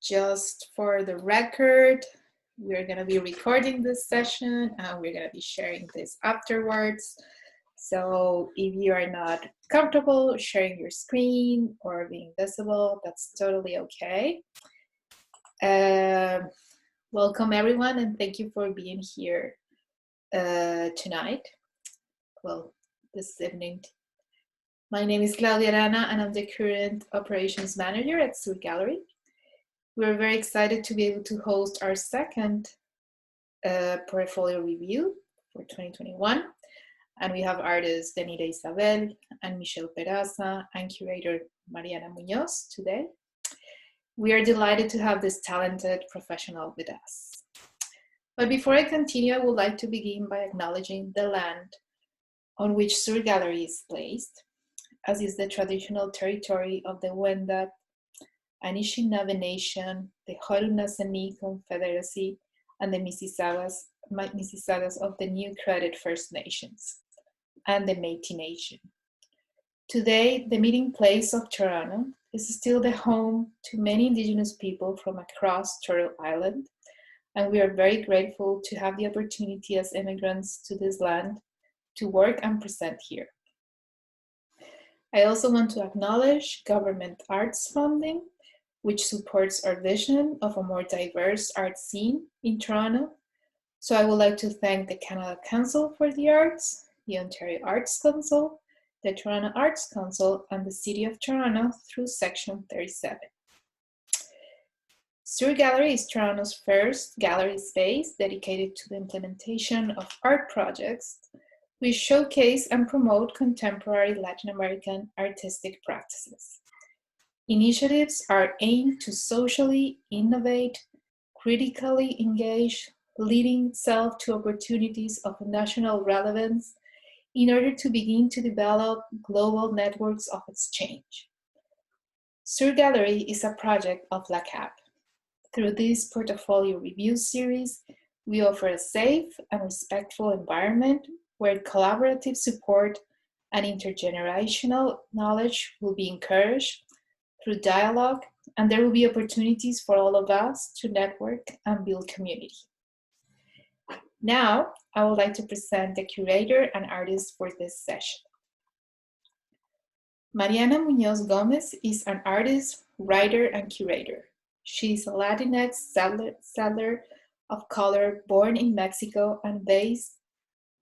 Just for the record, we're going to be recording this session and we're going to be sharing this afterwards. So if you are not comfortable sharing your screen or being visible, that's totally okay. Welcome everyone, and thank you for being here tonight. Well, this evening. My name is Mariana, and I'm the current operations manager at Sur Gallery. We're very excited to be able to host our second portfolio review for 2021. And we have artists Benitez and Michelle Perasa and curator Mariana Munoz today. We are delighted to have this talented professional with us. But before I continue, I would like to begin by acknowledging the land on which Sur Gallery is placed, as is the traditional territory of the Wendat Anishinaabe Nation, the Haudenosaunee Confederacy, and the Mississaugas of the New Credit First Nations, and the Métis Nation. Today, the meeting place of Toronto is still the home to many Indigenous people from across Turtle Island, and we are very grateful to have the opportunity as immigrants to this land to work and present here. I also want to acknowledge government arts funding, which supports our vision of a more diverse art scene in Toronto. So I would like to thank the Canada Council for the Arts, the Ontario Arts Council, the Toronto Arts Council, and the City of Toronto through Section 37. Sur Gallery is Toronto's first gallery space dedicated to the implementation of art projects which showcase and promote contemporary Latin American artistic practices. Initiatives are aimed to socially innovate, critically engage, leading itself to opportunities of national relevance in order to begin to develop global networks of exchange. Sur Gallery is a project of LACAP. Through this portfolio review series, we offer a safe and respectful environment where collaborative support and intergenerational knowledge will be encouraged through dialogue, and there will be opportunities for all of us to network and build community. Now, I would like to present the curator and artist for this session. Mariana Munoz Gomez is an artist, writer, and curator. She is a Latinx settler of color born in Mexico and based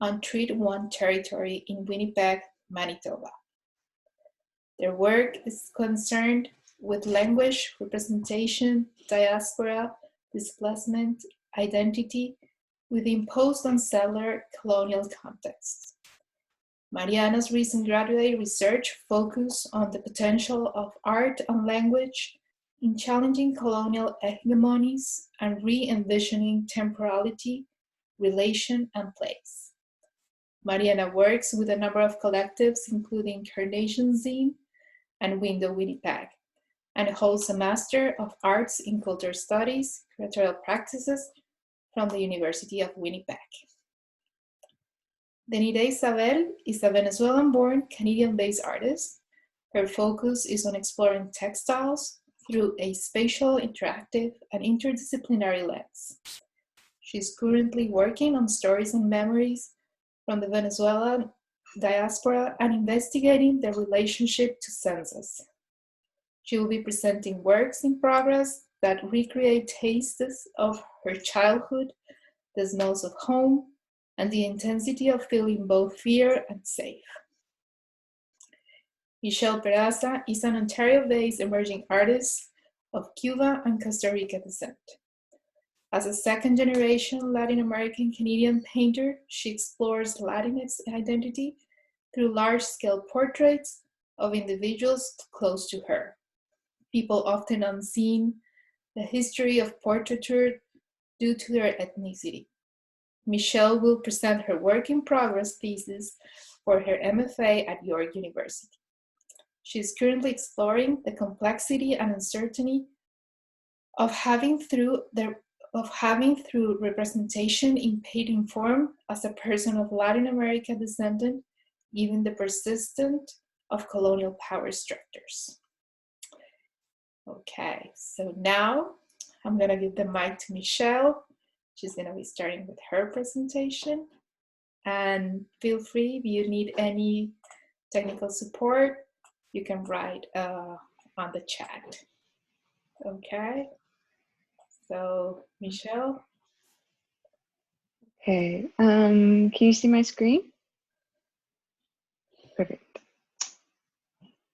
on Treaty 1 territory in Winnipeg, Manitoba. Their work is concerned with language, representation, diaspora, displacement, identity, within post and settler colonial contexts. Mariana's recent graduate research focused on the potential of art and language in challenging colonial hegemonies and re-envisioning temporality, relation, and place. Mariana works with a number of collectives, including Carnation Zine and Window Winnipeg, and holds a Master of Arts in Cultural Studies, Curatorial Practices from the University of Winnipeg. Benitez is a Venezuelan-born, Canadian-based artist. Her focus is on exploring textiles through a spatial, interactive, and interdisciplinary lens. She's currently working on stories and memories from the Venezuelan diaspora and investigating their relationship to census. She will be presenting works in progress that recreate tastes of her childhood, the smells of home, and the intensity of feeling both fear and safe. Michelle Perasa is an Ontario-based emerging artist of Cuba and Costa Rica descent. As a second-generation Latin American Canadian painter, she explores Latinx identity through large-scale portraits of individuals close to her, people often unseen, the history of portraiture due to their ethnicity. Michelle will present her work in progress thesis for her MFA at York University. She is currently exploring the complexity and uncertainty of having through representation in painting form as a person of Latin America descendant, given the persistence of colonial power structures. Okay, so now I'm gonna give the mic to Michelle. She's gonna be starting with her presentation. And feel free, if you need any technical support, you can write on the chat. Okay, so Michelle. Okay, can you see my screen? Perfect.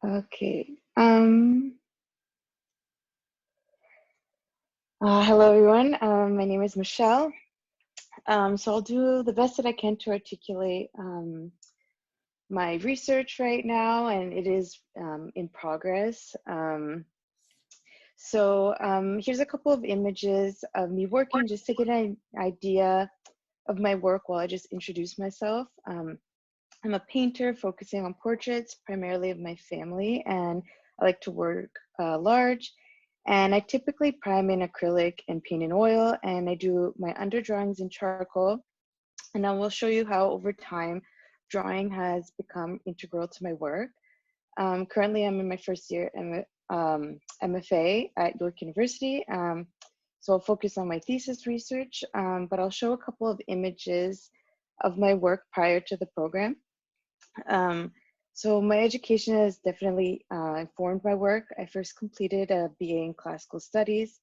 Okay. Hello, everyone. My name is Michelle. So I'll do the best that I can to articulate my research right now, and it is in progress. Here's a couple of images of me working just to get an idea of my work while I just introduce myself. I'm a painter focusing on portraits, primarily of my family, and I like to work large. And I typically prime in acrylic and paint in oil, and I do my underdrawings in charcoal. And I will show you how over time drawing has become integral to my work. Currently, I'm in my first year MFA at York University. So I'll focus on my thesis research, but I'll show a couple of images of my work prior to the program. So my education has definitely informed my work. I first completed a BA in Classical Studies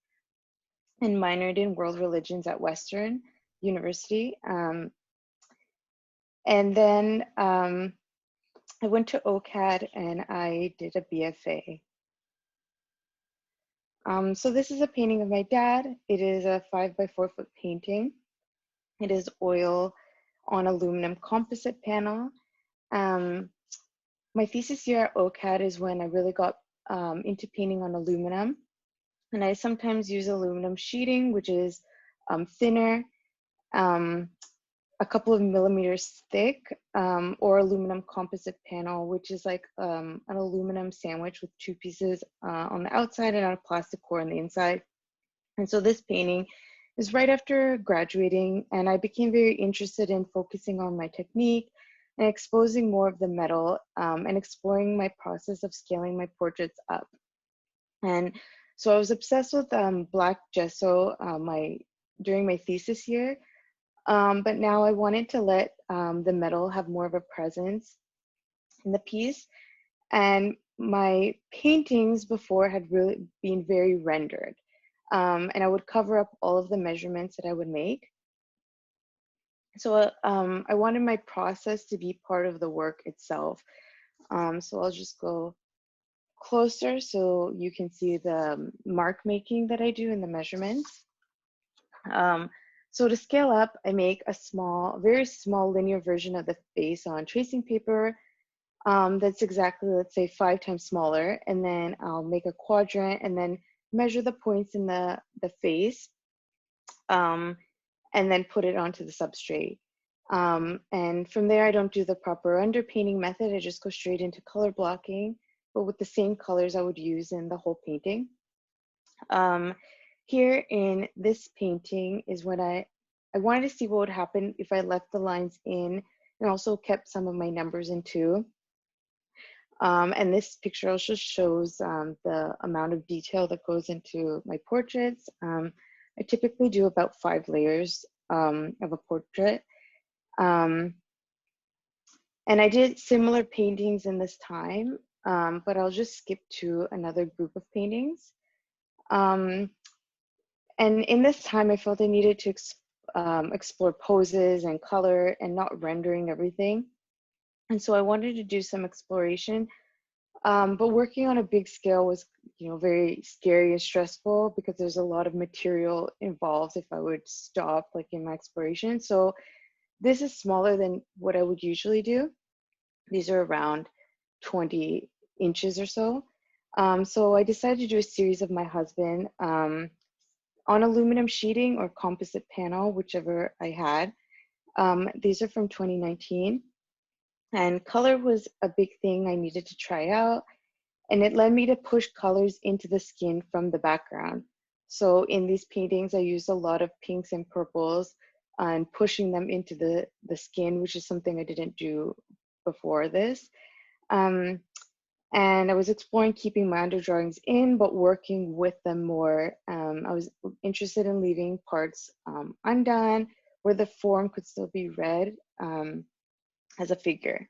and minored in World Religions at Western University. And then I went to OCAD and I did a BFA. So this is a painting of my dad. It is a 5 by 4 foot painting. It is oil on aluminum composite panel. My thesis year at OCAD is when I really got into painting on aluminum. And I sometimes use aluminum sheeting, which is thinner, a couple of millimeters thick, or aluminum composite panel, which is like an aluminum sandwich with 2 pieces on the outside and a plastic core on the inside. And so this painting is right after graduating, and I became very interested in focusing on my technique and exposing more of the metal and exploring my process of scaling my portraits up. And so I was obsessed with black gesso during my thesis year, but now I wanted to let the metal have more of a presence in the piece. And my paintings before had really been very rendered. And I would cover up all of the measurements that I would make. So I wanted my process to be part of the work itself. So I'll just go closer so you can see the mark making that I do in the measurements. So to scale up, I make a very small linear version of the face on tracing paper that's exactly, let's say, 5 times smaller. And then I'll make a quadrant and then measure the points in the face. And then put it onto the substrate. And from there, I don't do the proper underpainting method. I just go straight into color blocking, but with the same colors I would use in the whole painting. Here in this painting is when I wanted to see what would happen if I left the lines in and also kept some of my numbers in too. And this picture also shows the amount of detail that goes into my portraits. I typically do about 5 layers of a portrait. And I did similar paintings in this time, but I'll just skip to another group of paintings. And in this time, I felt I needed to explore poses and color and not rendering everything. And so I wanted to do some exploration, but working on a big scale was, very scary and stressful because there's a lot of material involved if I would stop like in my exploration. So this is smaller than what I would usually do. These are around 20 inches or so. So I decided to do a series of my husband on aluminum sheeting or composite panel, whichever I had. These are from 2019. And color was a big thing I needed to try out. And it led me to push colors into the skin from the background. So in these paintings, I used a lot of pinks and purples and pushing them into the skin, which is something I didn't do before this. And And I was exploring keeping my underdrawings in, but working with them more. I was interested in leaving parts undone where the form could still be read as a figure.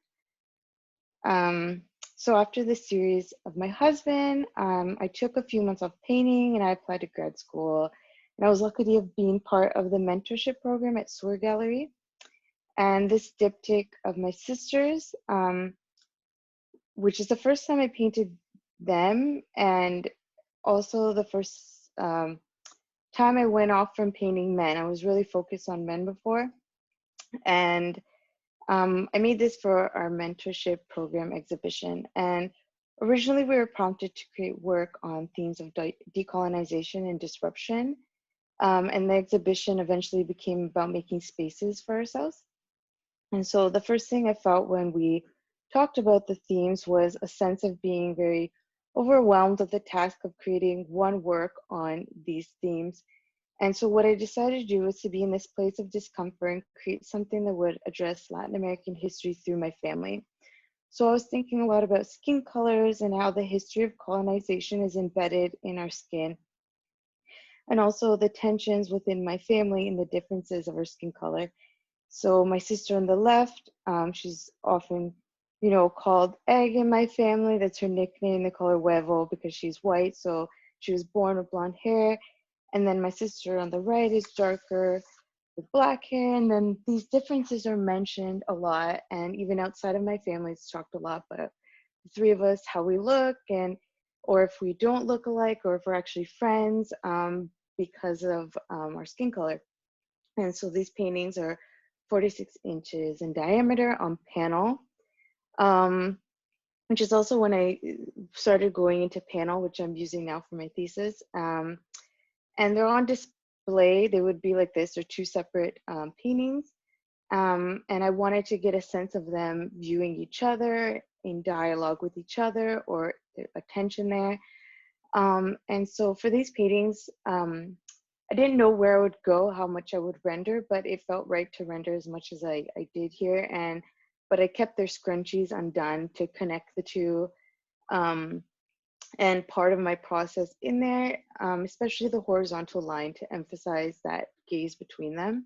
So after the series of my husband, I took a few months off painting and I applied to grad school. And I was lucky to have been part of the mentorship program at Sword Gallery. And this diptych of my sister's, which is the first time I painted them, and also the first time I went off from painting men. I was really focused on men before. And I made this for our mentorship program exhibition. And originally we were prompted to create work on themes of decolonization and disruption. And the exhibition eventually became about making spaces for ourselves. And so the first thing I felt when we talked about the themes was a sense of being very overwhelmed with the task of creating one work on these themes. And so what I decided to do was to be in this place of discomfort and create something that would address Latin American history through my family. So I was thinking a lot about skin colors and how the history of colonization is embedded in our skin, and also the tensions within my family and the differences of our skin color. So my sister on the left, she's often, called Egg in my family. That's her nickname. They call her Huevo because she's white. So she was born with blonde hair. And then my sister on the right is darker with black hair. And then these differences are mentioned a lot. And even outside of my family, it's talked a lot about the three of us, how we look, and or if we don't look alike, or if we're actually friends because of our skin color. And so these paintings are 46 inches in diameter on panel, which is also when I started going into panel, which I'm using now for my thesis. And they're on display. They would be like this. They're two separate paintings. And I wanted to get a sense of them viewing each other in dialogue with each other, or a tension there. And so for these paintings, I didn't know where I would go, how much I would render, but it felt right to render as much as I did here. But I kept their scrunchies undone to connect the two. And part of my process in there, especially the horizontal line, to emphasize that gaze between them.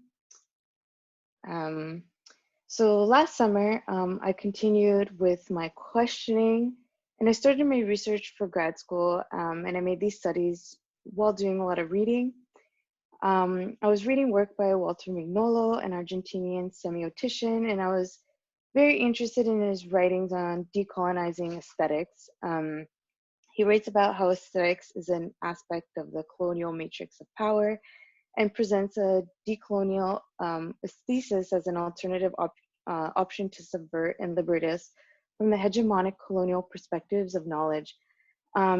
So last summer, I continued with my questioning, and I started my research for grad school, and I made these studies while doing a lot of reading. I was reading work by Walter Mignolo, an Argentinian semiotician, and I was very interested in his writings on decolonizing aesthetics. He writes about how aesthetics is an aspect of the colonial matrix of power and presents a decolonial aesthesis as an alternative option to subvert and liberate us from the hegemonic colonial perspectives of knowledge.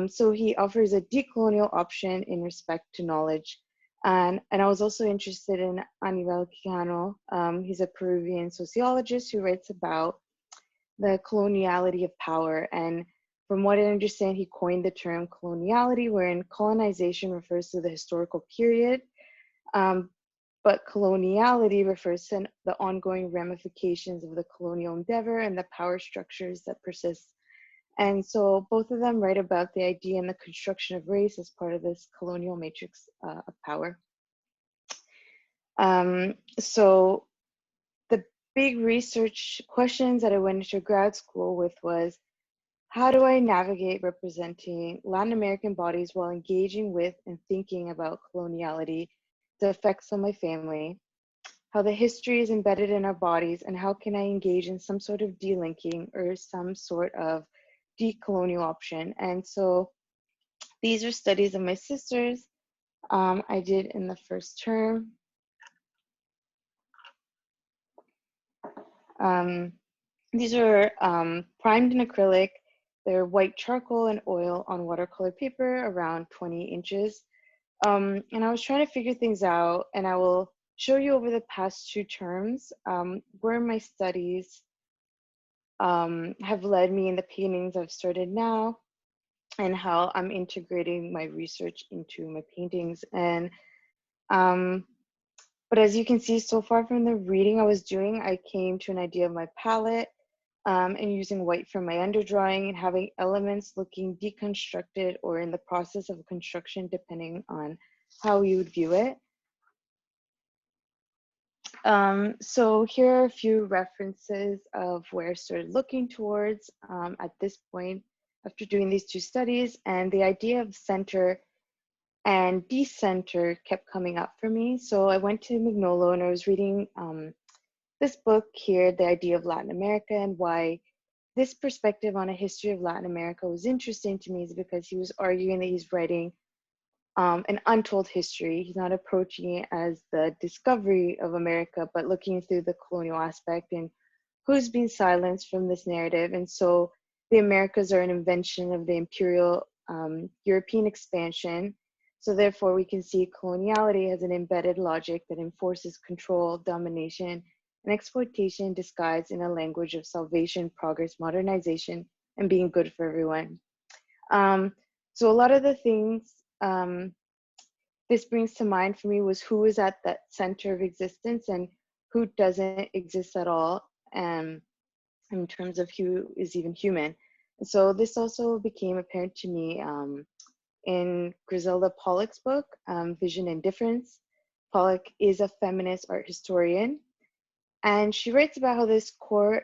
So he offers a decolonial option in respect to knowledge. And I was also interested in Aníbal Quijano. He's a Peruvian sociologist who writes about the coloniality of power. And from what I understand, he coined the term coloniality, wherein colonization refers to the historical period, but coloniality refers to the ongoing ramifications of the colonial endeavor and the power structures that persist. And so both of them write about the idea and the construction of race as part of this colonial matrix of power. So the big research questions that I went into grad school with was, how do I navigate representing Latin American bodies while engaging with and thinking about coloniality, the effects on my family, how the history is embedded in our bodies, and how can I engage in some sort of delinking or some sort of decolonial option? And so these are studies of my sister's I did in the first term. These are primed in acrylic. They're white charcoal and oil on watercolor paper, around 20 inches. And I was trying to figure things out, and I will show you over the past two terms where my studies have led me in the paintings I've started now, and how I'm integrating my research into my paintings. And but as you can see so far from the reading I was doing, I came to an idea of my palette. and using white for my underdrawing and having elements looking deconstructed or in the process of construction, depending on how you would view it. So here are a few references of where I started looking towards at this point after doing these two studies, and the idea of center and decenter kept coming up for me. So I went to Mignolo and I was reading this book here, The Idea of Latin America, and why this perspective on a history of Latin America was interesting to me is because he was arguing that he's writing an untold history. He's not approaching it as the discovery of America, but looking through the colonial aspect and who's been silenced from this narrative. And so the Americas are an invention of the imperial European expansion. So therefore we can see coloniality as an embedded logic that enforces control, domination, and exploitation disguised in a language of salvation, progress, modernization, and being good for everyone. So a lot of the things this brings to mind for me was who is at that center of existence and who doesn't exist at all, in terms of who is even human. And so this also became apparent to me in Griselda Pollock's book, Vision and Difference. Pollock is a feminist art historian, and she writes about how this core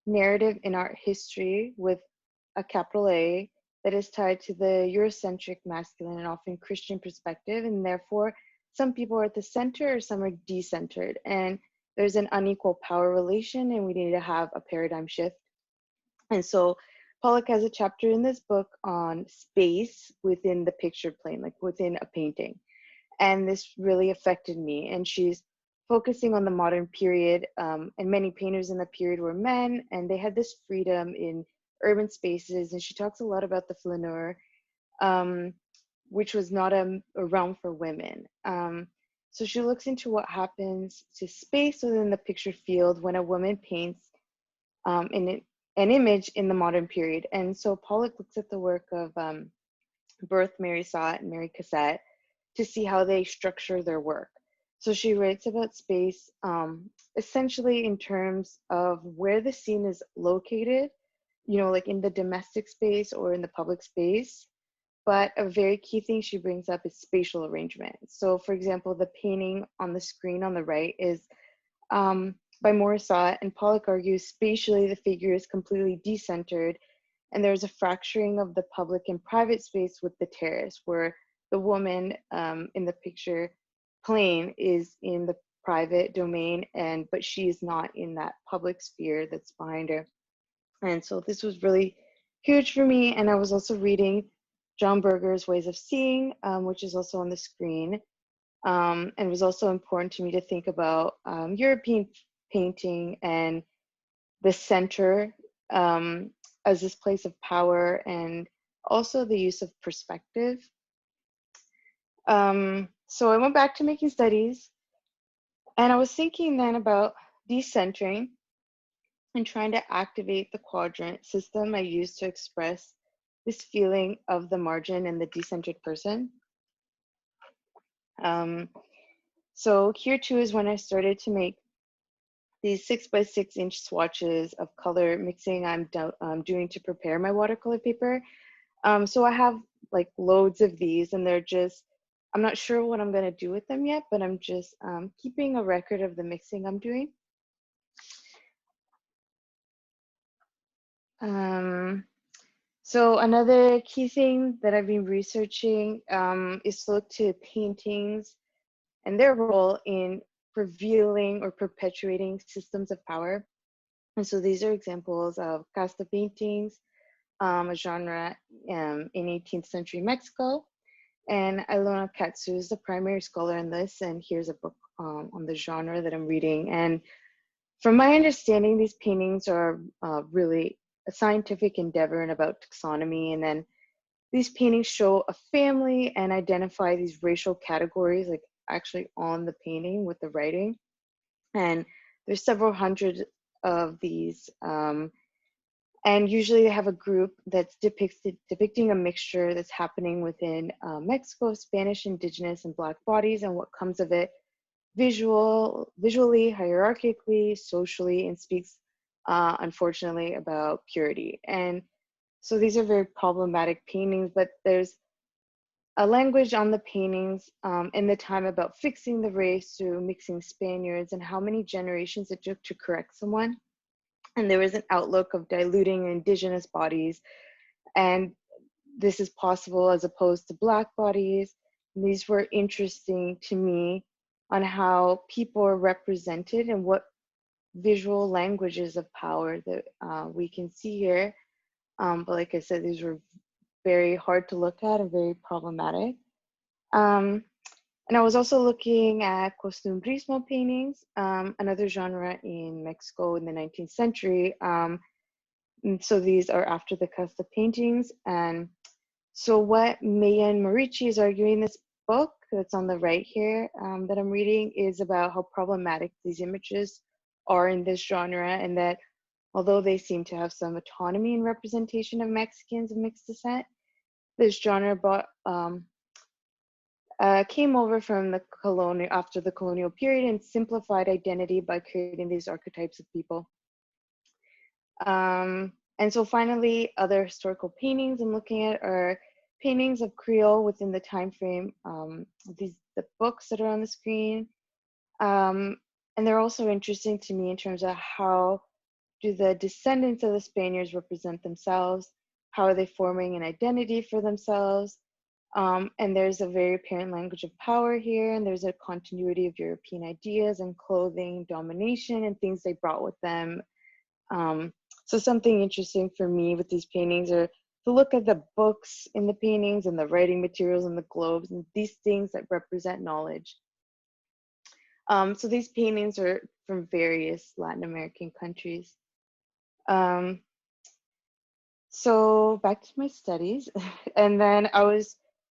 narrative in art history with a capital A that is tied to the Eurocentric masculine and often Christian perspective, and therefore some people are at the center or some are decentered, and there's an unequal power relation and we need to have a paradigm shift. And so Pollock has a chapter in this book on space within the picture plane, like within a painting, and this really affected me. And she's focusing on the modern period, and many painters in the period were men, and they had this freedom in urban spaces. And she talks a lot about the flaneur, which was not a realm for women. So she looks into what happens to space within the picture field when a woman paints an image in the modern period. And so Pollock looks at the work of Berthe Morisot and Mary Cassatt to see how they structure their work. So she writes about space essentially in terms of where the scene is located, you know, like in the domestic space or in the public space. But a very key thing she brings up is spatial arrangement. So for example, the painting on the screen on the right is by Morisot, and Pollock argues spatially the figure is completely decentered, and there's a fracturing of the public and private space with the terrace, where the woman in the picture plane is in the private domain, but she is not in that public sphere that's behind her. And so this was really huge for me. And I was also reading John Berger's Ways of Seeing, which is also on the screen. And it was also important to me to think about European painting and the center as this place of power, and also the use of perspective. So I went back to making studies, and I was thinking then about decentering and trying to activate the quadrant system I use to express this feeling of the margin and the decentered person. So here too is when I started to make these 6x6 inch swatches of color mixing I'm doing to prepare my watercolor paper. So I have like loads of these, and they're just, I'm not sure what I'm gonna do with them yet, but I'm just keeping a record of the mixing I'm doing. So another key thing that I've been researching is to look to paintings and their role in revealing or perpetuating systems of power. And so these are examples of casta paintings, a genre in 18th century Mexico. And Ilona Katsu is the primary scholar in this, and here's a book on the genre that I'm reading. And from my understanding, these paintings are really a scientific endeavor and about taxonomy. And then these paintings show a family and identify these racial categories, like actually on the painting with the writing. And there's several hundred of these. And usually they have a group that's depicting a mixture that's happening within Mexico, Spanish, Indigenous, and Black bodies, and what comes of it visually, hierarchically, socially, and speaks unfortunately, about purity. And so these are very problematic paintings, but there's a language on the paintings in the time about fixing the race through mixing Spaniards and how many generations it took to correct someone. And there was an outlook of diluting indigenous bodies, and this is possible as opposed to Black bodies. And these were interesting to me on how people are represented and what visual languages of power that we can see here. But like I said, these were very hard to look at and very problematic. And I was also looking at Costumbrismo paintings, another genre in Mexico in the 19th century. And so these are after the casta paintings. And so what Maya and Marici is arguing in this book that's on the right here that I'm reading is about how problematic these images are in this genre, and that although they seem to have some autonomy in representation of Mexicans of mixed descent, this genre came over from the colonial after the colonial period and simplified identity by creating these archetypes of people. And so finally, other historical paintings I'm looking at are paintings of Creole within the time frame. The books that are on the screen, and they're also interesting to me in terms of how do the descendants of the Spaniards represent themselves? How are they forming an identity for themselves? And there's a very apparent language of power here, and there's a continuity of European ideas and clothing, domination, and things they brought with them. So something interesting for me with these paintings are to look at the books in the paintings and the writing materials and the globes and these things that represent knowledge. So these paintings are from various Latin American countries. So back to my studies, and then I was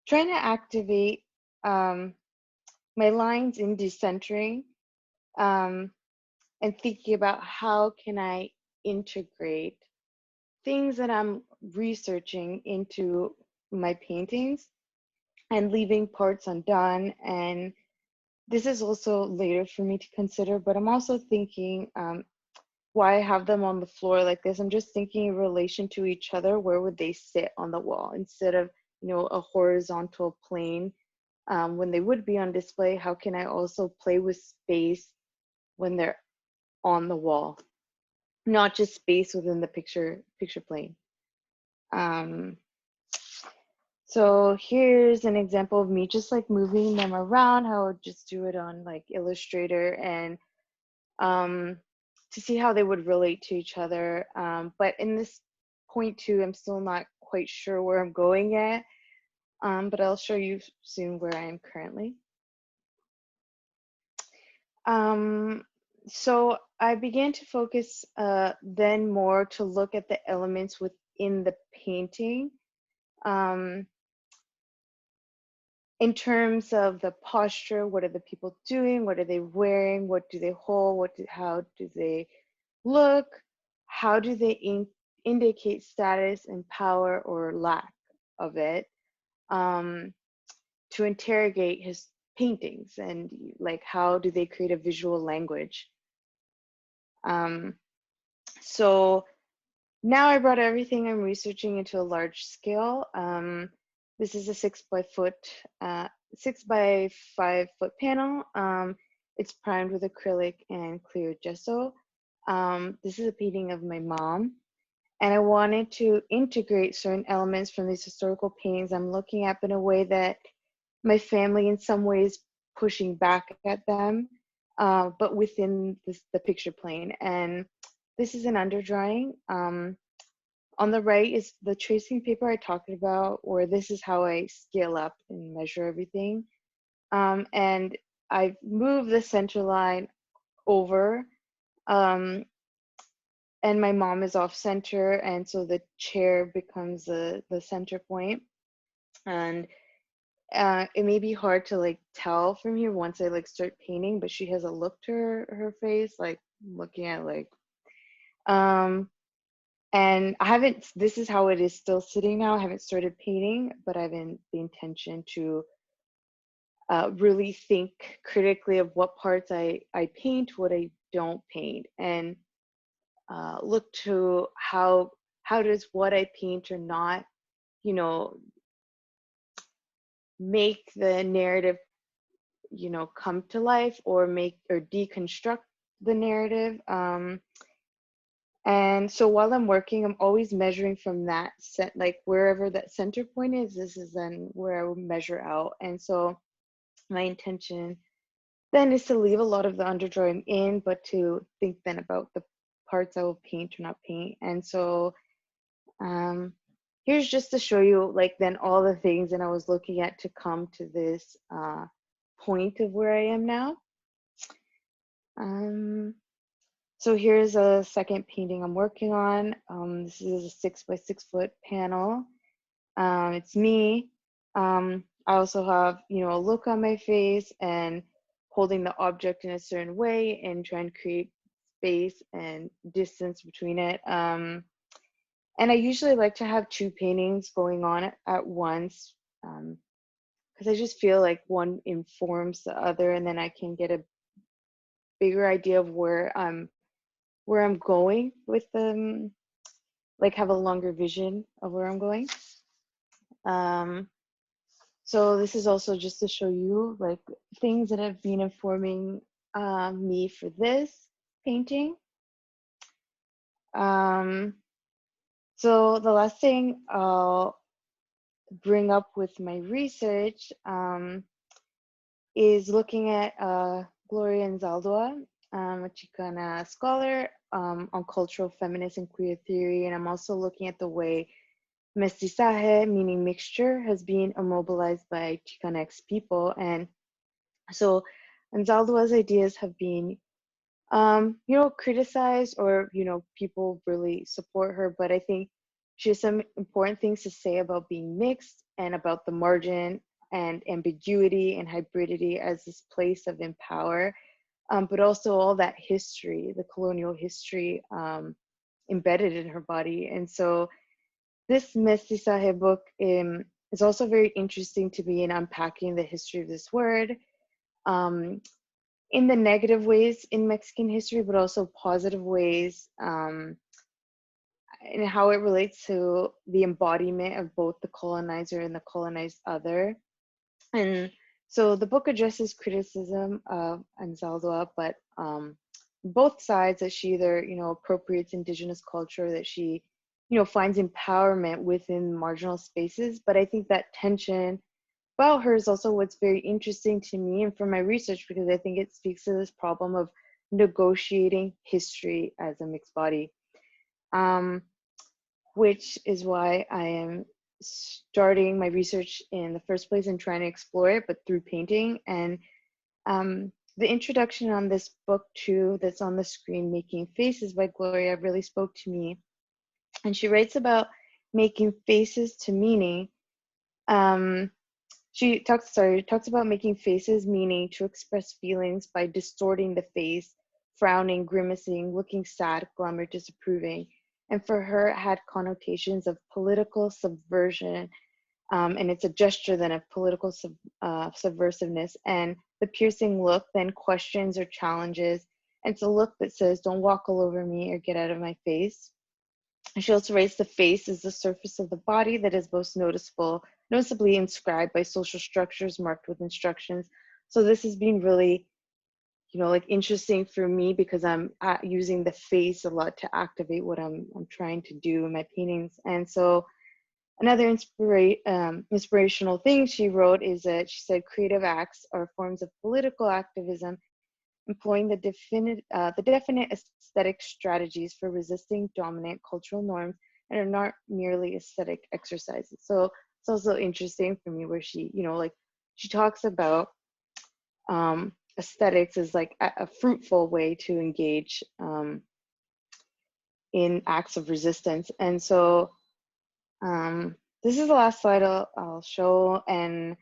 trying to activate my lines in decentering and thinking about how can I integrate things that I'm researching into my paintings and leaving parts undone. And this is also later for me to consider, but I'm also thinking why I have them on the floor like this. I'm just thinking in relation to each other, where would they sit on the wall instead of, you know, a horizontal plane when they would be on display. How can I also play with space when they're on the wall, not just space within the picture plane. So here's an example of me just like moving them around, how I would just do it on like Illustrator, and to see how they would relate to each other. But in this point two, I'm still not quite sure where I'm going yet, but I'll show you soon where I am currently. So I began to focus then more to look at the elements within the painting in terms of the posture. What are the people doing? What are they wearing? What do they hold? How do they look? How do they indicate status and power or lack of it? To interrogate his paintings, and like how do they create a visual language? So now I brought everything I'm researching into a large scale. This is a 6 by 5 foot panel. It's primed with acrylic and clear gesso. This is a painting of my mom, and I wanted to integrate certain elements from these historical paintings I'm looking at in a way that my family in some ways pushing back at them, but within the picture plane. And this is an underdrawing. On the right is the tracing paper I talked about, or this is how I scale up and measure everything. And I've moved the center line over, and my mom is off center, and so the chair becomes the center point. And it may be hard to like tell from here once I like start painting, but she has a look to her face, like looking at like, and I haven't, this is how it is still sitting now. I haven't started painting, but I have the intention to really think critically of what parts I paint, what I don't paint. And look to how does what I paint or not, you know, make the narrative, you know, come to life, or make or deconstruct the narrative. And so while I'm working, I'm always measuring from that set, like wherever that center point is, this is then where I will measure out. And so my intention then is to leave a lot of the underdrawing in, but to think then about the parts I will paint or not paint. And so here's just to show you like then all the things that I was looking at to come to this point of where I am now. So here's a second painting I'm working on. This is a 6x6 foot panel. It's me. I also have, you know, a look on my face and holding the object in a certain way and trying to create space and distance between it. And I usually like to have two paintings going on at once, because I just feel like one informs the other, and then I can get a bigger idea of where I'm going with them, like have a longer vision of where I'm going. So this is also just to show you like things that have been informing me for this painting. So the last thing I'll bring up with my research is looking at Gloria Anzaldúa, a Chicana scholar on cultural feminist and queer theory. And I'm also looking at the way mestizaje, meaning mixture, has been immobilized by Chicanx people. And so Anzaldúa's ideas have been, you know, criticized, or, you know, people really support her. But I think she has some important things to say about being mixed and about the margin and ambiguity and hybridity as this place of empower, but also all that history, the colonial history embedded in her body. And so this mestizaje book is also very interesting to me in unpacking the history of this word, in the negative ways in Mexican history, but also positive ways, and how it relates to the embodiment of both the colonizer and the colonized other. And so the book addresses criticism of Anzaldúa, but both sides, that she either, you know, appropriates indigenous culture, that she, you know, finds empowerment within marginal spaces. But I think that tension about her is also what's very interesting to me and for my research, because I think it speaks to this problem of negotiating history as a mixed body, which is why I am starting my research in the first place and trying to explore it, but through painting. And the introduction on this book too, that's on the screen, Making Faces by Gloria, really spoke to me. And she writes about making faces to meaning. She talks about making faces meaning to express feelings by distorting the face, frowning, grimacing, looking sad, glum, or disapproving. And for her, it had connotations of political subversion, and it's a gesture then of political subversiveness. And the piercing look then questions or challenges. And it's a look that says, don't walk all over me or get out of my face. She also writes the face is the surface of the body that is most noticeably inscribed by social structures marked with instructions. So this has been really, you know, like interesting for me, because I'm using the face a lot to activate what I'm trying to do in my paintings. And so another inspirational thing she wrote is that she said creative acts are forms of political activism employing the definite aesthetic strategies for resisting dominant cultural norms and are not merely aesthetic exercises. So it's also interesting for me where she, you know, like she talks about aesthetics as like a fruitful way to engage in acts of resistance. And so this is the last slide I'll show. And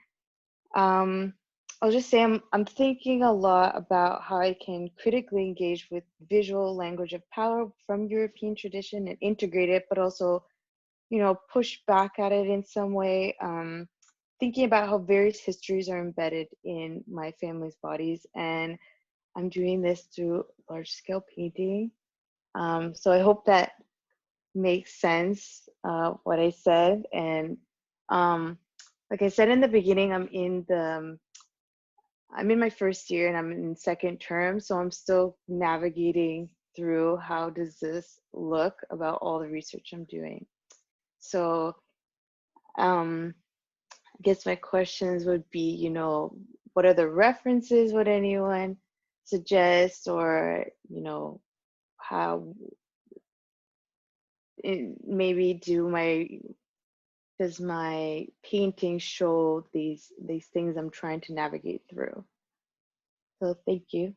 I'll just say I'm thinking a lot about how I can critically engage with visual language of power from European tradition and integrate it, but also, you know, push back at it in some way. Thinking about how various histories are embedded in my family's bodies, and I'm doing this through large-scale painting. So I hope that makes sense, what I said. And like I said in the beginning, I'm in my first year and I'm in second term, so I'm still navigating through how does this look about all the research I'm doing. So I guess my questions would be, you know, what are the references would anyone suggest, or, you know, how maybe does my painting show these things I'm trying to navigate through? So thank you.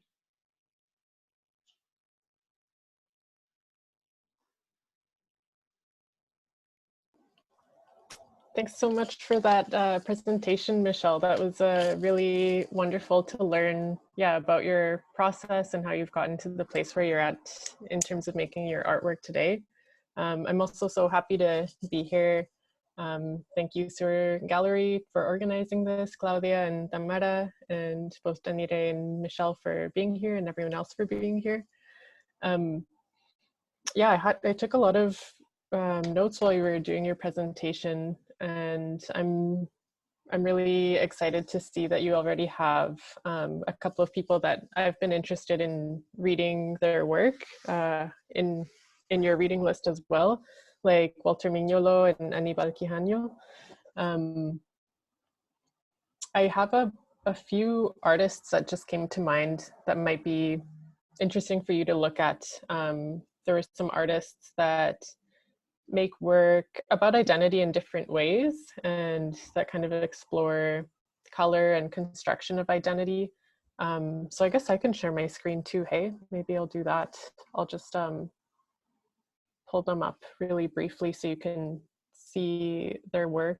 Thanks so much for that presentation, Michelle. That was really wonderful to learn, about your process and how you've gotten to the place where you're at in terms of making your artwork today. I'm also so happy to be here. Thank you, Sur Gallery, for organizing this, Claudia and Tamara, and both Danire and Michelle for being here, and everyone else for being here. I took a lot of notes while you were doing your presentation, and I'm really excited to see that you already have a couple of people that I've been interested in reading their work in your reading list as well, like Walter Mignolo and Aníbal Quijano. I have a few artists that just came to mind that might be interesting for you to look at. There were some artists that make work about identity in different ways and that kind of explore color and construction of identity. So I guess I can share my screen too, hey? Maybe I'll do that. I'll just pull them up really briefly so you can see their work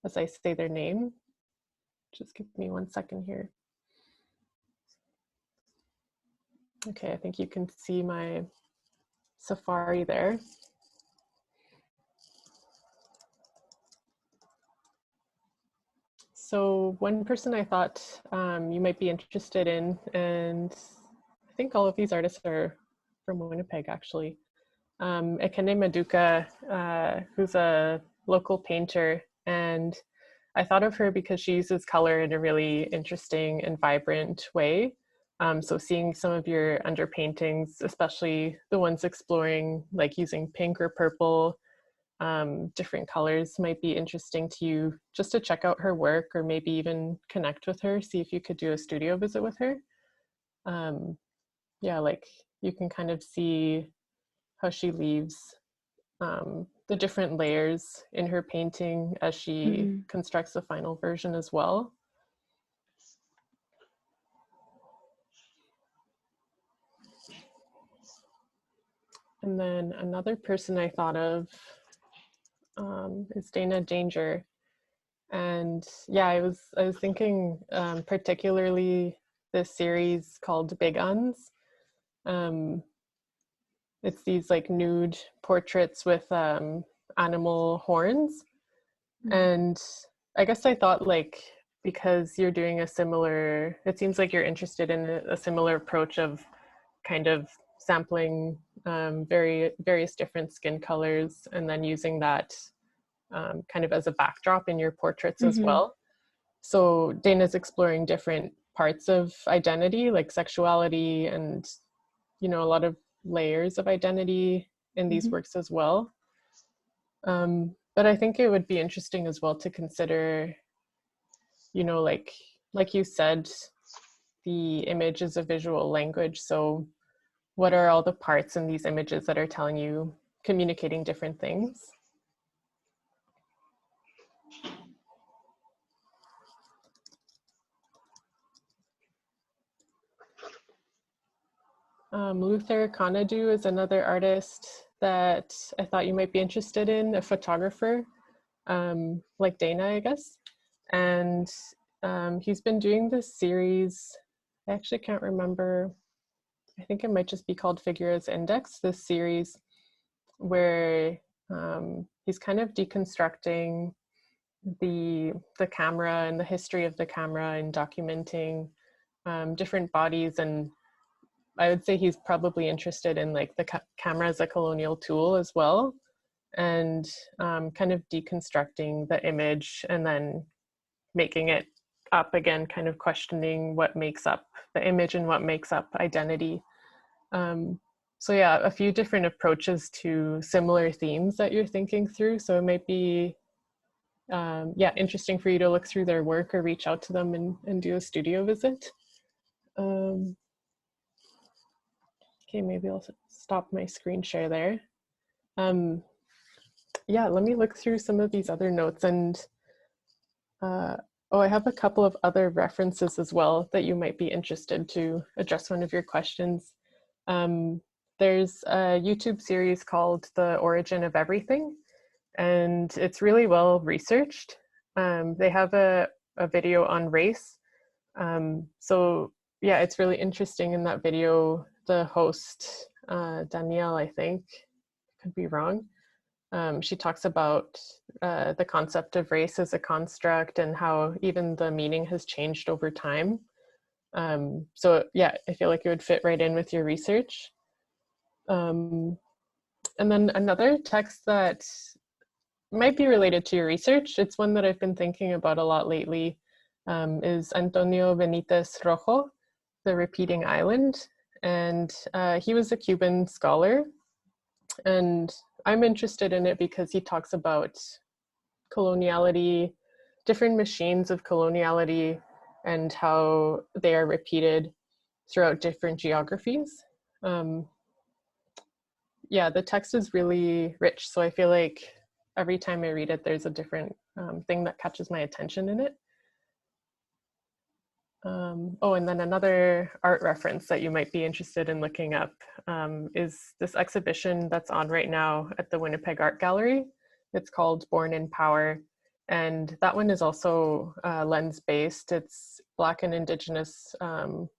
as I say their name. Just give me 1 second here. Okay, I think you can see my Safari there. So one person I thought you might be interested in, and I think all of these artists are from Winnipeg actually. Ekene Maduka, who's a local painter, and I thought of her because she uses color in a really interesting and vibrant way. So seeing some of your underpaintings, especially the ones exploring like using pink or purple, different colors, might be interesting to you just to check out her work, or maybe even connect with her, see if you could do a studio visit with her. Like you can kind of see how she leaves the different layers in her painting as she constructs the final version as well. And then another person I thought of is Dana Danger. And I was thinking particularly this series called Big Uns. It's these like nude portraits with animal horns. And I guess I thought, like, because you're doing a similar, it seems like you're interested in a similar approach of kind of sampling various different skin colors and then using that kind of as a backdrop in your portraits as well. So Dana's exploring different parts of identity, like sexuality and, you know, a lot of layers of identity in these works as well. But I think it would be interesting as well to consider, you know, like you said, the image is a visual language. So what are all the parts in these images that are telling you, communicating different things? Luther Canado is another artist that I thought you might be interested in, a photographer, like Dana, I guess. And he's been doing this series, I actually can't remember, I think it might just be called Figuras Index, this series where he's kind of deconstructing the camera and the history of the camera and documenting different bodies and I would say he's probably interested in like the camera as a colonial tool as well, and kind of deconstructing the image and then making it up again, kind of questioning what makes up the image and what makes up identity. So yeah, a few different approaches to similar themes that you're thinking through. So it might be yeah, interesting for you to look through their work or reach out to them and do a studio visit. Okay, maybe I'll stop my screen share there. Yeah, let me look through some of these other notes, and oh, I have a couple of other references as well that you might be interested to address one of your questions. There's a YouTube series called The Origin of Everything, and it's really well researched. They have a video on race. So yeah, it's really interesting. In that video, the host, Danielle, I think, could be wrong, she talks about the concept of race as a construct and how even the meaning has changed over time. So yeah, I feel like it would fit right in with your research. And then another text that might be related to your research, it's one that I've been thinking about a lot lately, is Antonio Benitez Rojo, The Repeating Island. And he was a Cuban scholar, and I'm interested in it because he talks about coloniality, different machines of coloniality, and how they are repeated throughout different geographies. Yeah, the text is really rich, so I feel like every time I read it, there's a different thing that catches my attention in it. Oh, and then another art reference that you might be interested in looking up is this exhibition that's on right now at the Winnipeg Art Gallery. It's called Born in Power, and that one is also lens-based. It's Black and Indigenous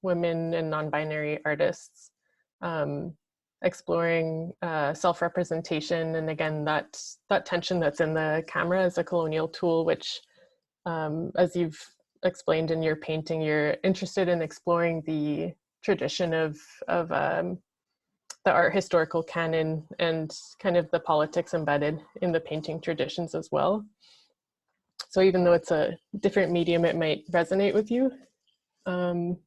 women and non-binary artists exploring self-representation, and again, that tension that's in the camera as a colonial tool, which as you've explained in your painting, you're interested in exploring the tradition of the art historical canon and kind of the politics embedded in the painting traditions as well. So even though it's a different medium, it might resonate with you. Let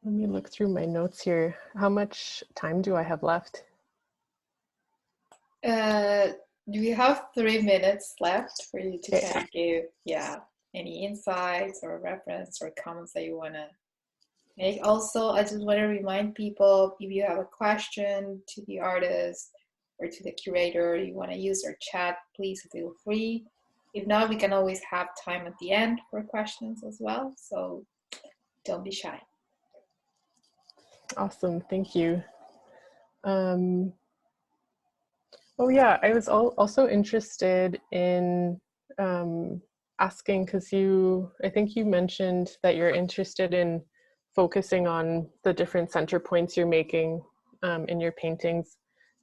me look through my notes here. How much time do I have left? We have 3 minutes left for you to Okay. kind of give, yeah, any insights or reference or comments that you want to make. Also, I just want to remind people, if you have a question to the artist or to the curator, you want to use our chat, please feel free. If not, we can always have time at the end for questions as well, so don't be shy. Awesome, thank you. Oh yeah, I was also interested in asking, because I think you mentioned that you're interested in focusing on the different center points you're making in your paintings,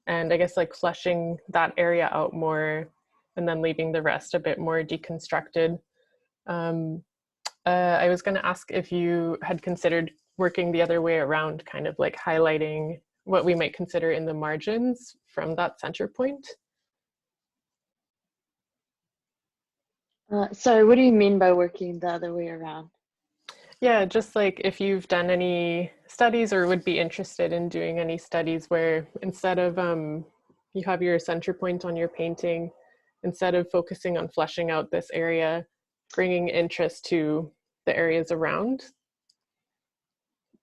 and I guess like fleshing that area out more and then leaving the rest a bit more deconstructed. I was going to ask if you had considered working the other way around, kind of like highlighting what we might consider in the margins from that center point. Sorry, what do you mean by working the other way around? Yeah, just like if you've done any studies or would be interested in doing any studies where instead of you have your center point on your painting, instead of focusing on fleshing out this area, bringing interest to the areas around.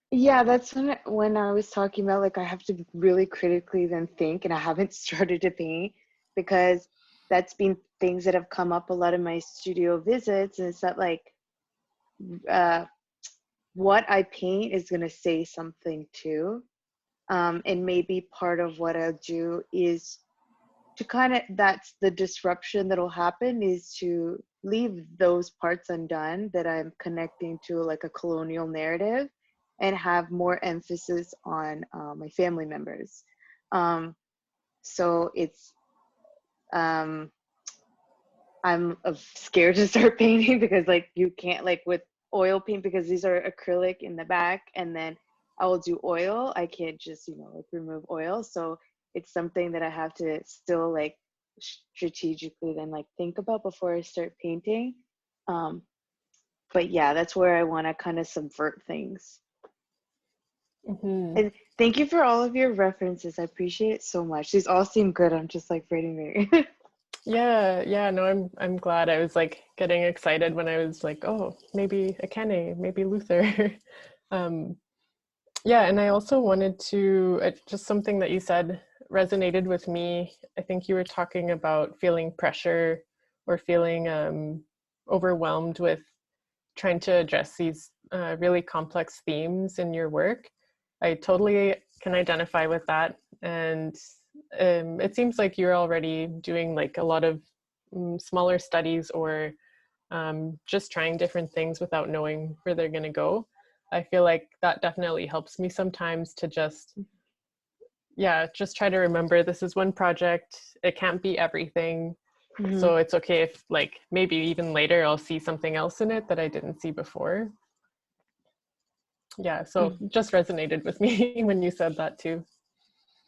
Yeah, that's when I was talking about, like, I have to really critically then think, and I haven't started to paint because that's been things that have come up a lot in my studio visits, and it's that like what I paint is going to say something too. And maybe part of what I'll do is to kind of, that's the disruption that'll happen, is to leave those parts undone that I'm connecting to like a colonial narrative and have more emphasis on my family members. So it's, I'm scared to start painting because like you can't, like with oil paint because these are acrylic in the back, and then I will do oil. I can't just, like remove oil. So it's something that I have to still like strategically then like think about before I start painting. But yeah, that's where I want to kind of subvert things. Mm-hmm. And thank you for all of your references. I appreciate it so much. These all seem good. I'm just like very. Yeah, no, I'm glad. I was like getting excited when I was like, oh, maybe Akane, maybe Luther. Yeah, and I also wanted to, just something that you said resonated with me. I think you were talking about feeling pressure or feeling overwhelmed with trying to address these really complex themes in your work. I totally can identify with that. And it seems like you're already doing like a lot of smaller studies or just trying different things without knowing where they're going to go. I feel like that definitely helps me sometimes to just try to remember this is one project. It can't be everything. Mm-hmm. So it's okay if like maybe even later I'll see something else in it that I didn't see before. Yeah, so just resonated with me when you said that too.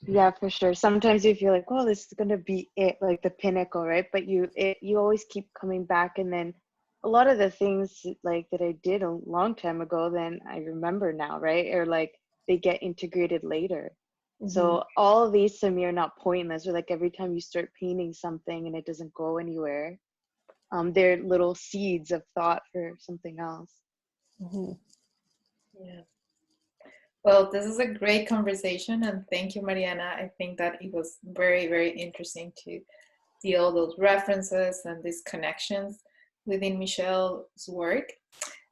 Yeah, for sure. Sometimes you feel like, well, this is gonna be it, like the pinnacle, right? But you always keep coming back, and then a lot of the things like that I did a long time ago, then I remember now, right? Or like they get integrated later. Mm-hmm. So all of these to me are not pointless. Or like every time you start painting something and it doesn't go anywhere, they're little seeds of thought for something else. Mm-hmm. Yeah. Well, this is a great conversation, and thank you, Mariana. I think that it was very, very interesting to see all those references and these connections within Michelle's work.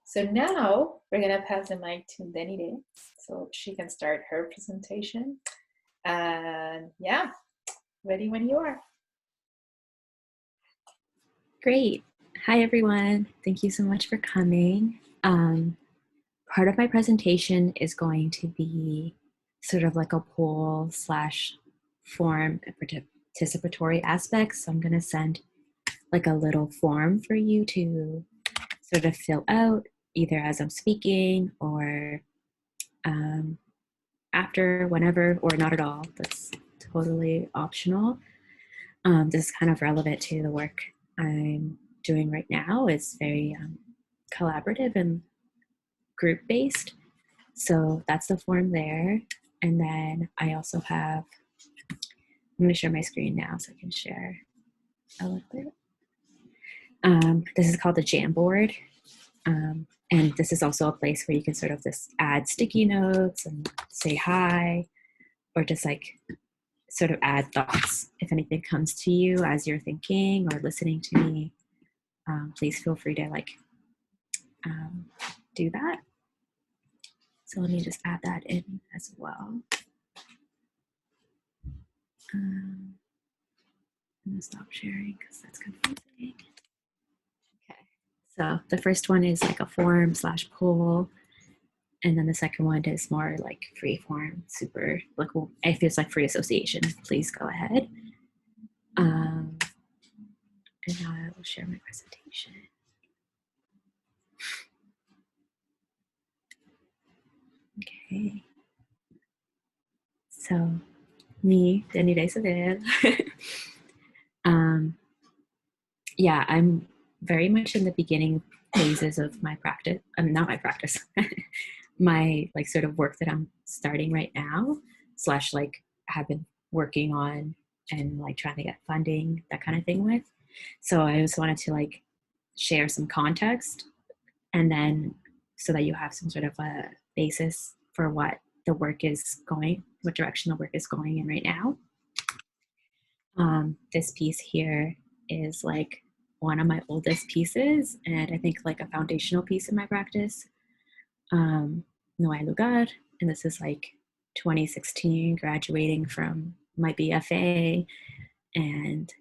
So now we're gonna pass the mic to Benitez so she can start her presentation. And yeah, ready when you are. Great. Hi, everyone. Thank you so much for coming. Part of my presentation is going to be sort of like a poll / form participatory aspects. So I'm going to send like a little form for you to sort of fill out either as I'm speaking or after, whenever, or not at all. That's totally optional. This is kind of relevant to the work I'm doing right now. It's very collaborative and group-based. So that's the form there. And then I also have, I'm going to share my screen now so I can share a little bit. This is called the Jamboard. And this is also a place where you can sort of just add sticky notes and say hi, or just like sort of add thoughts. If anything comes to you as you're thinking or listening to me, please feel free to like do that. So let me just add that in as well. I'm gonna stop sharing because that's confusing. Okay, so the first one is like a form / poll, and then the second one is more like free form, super like, well, it feels like free association. Please go ahead. And now I will share my presentation. Okay. So me, Benitez. Yeah, I'm very much in the beginning phases of my practice. Not my practice, my like sort of work that I'm starting right now / like have been working on and like trying to get funding, that kind of thing with. So I just wanted to like share some context, and then so that you have some sort of a basis for what the work is going, what direction the work is going in right now. This piece here is like one of my oldest pieces, and I think like a foundational piece in my practice. No Hay Lugar, and this is like 2016, graduating from my BFA, and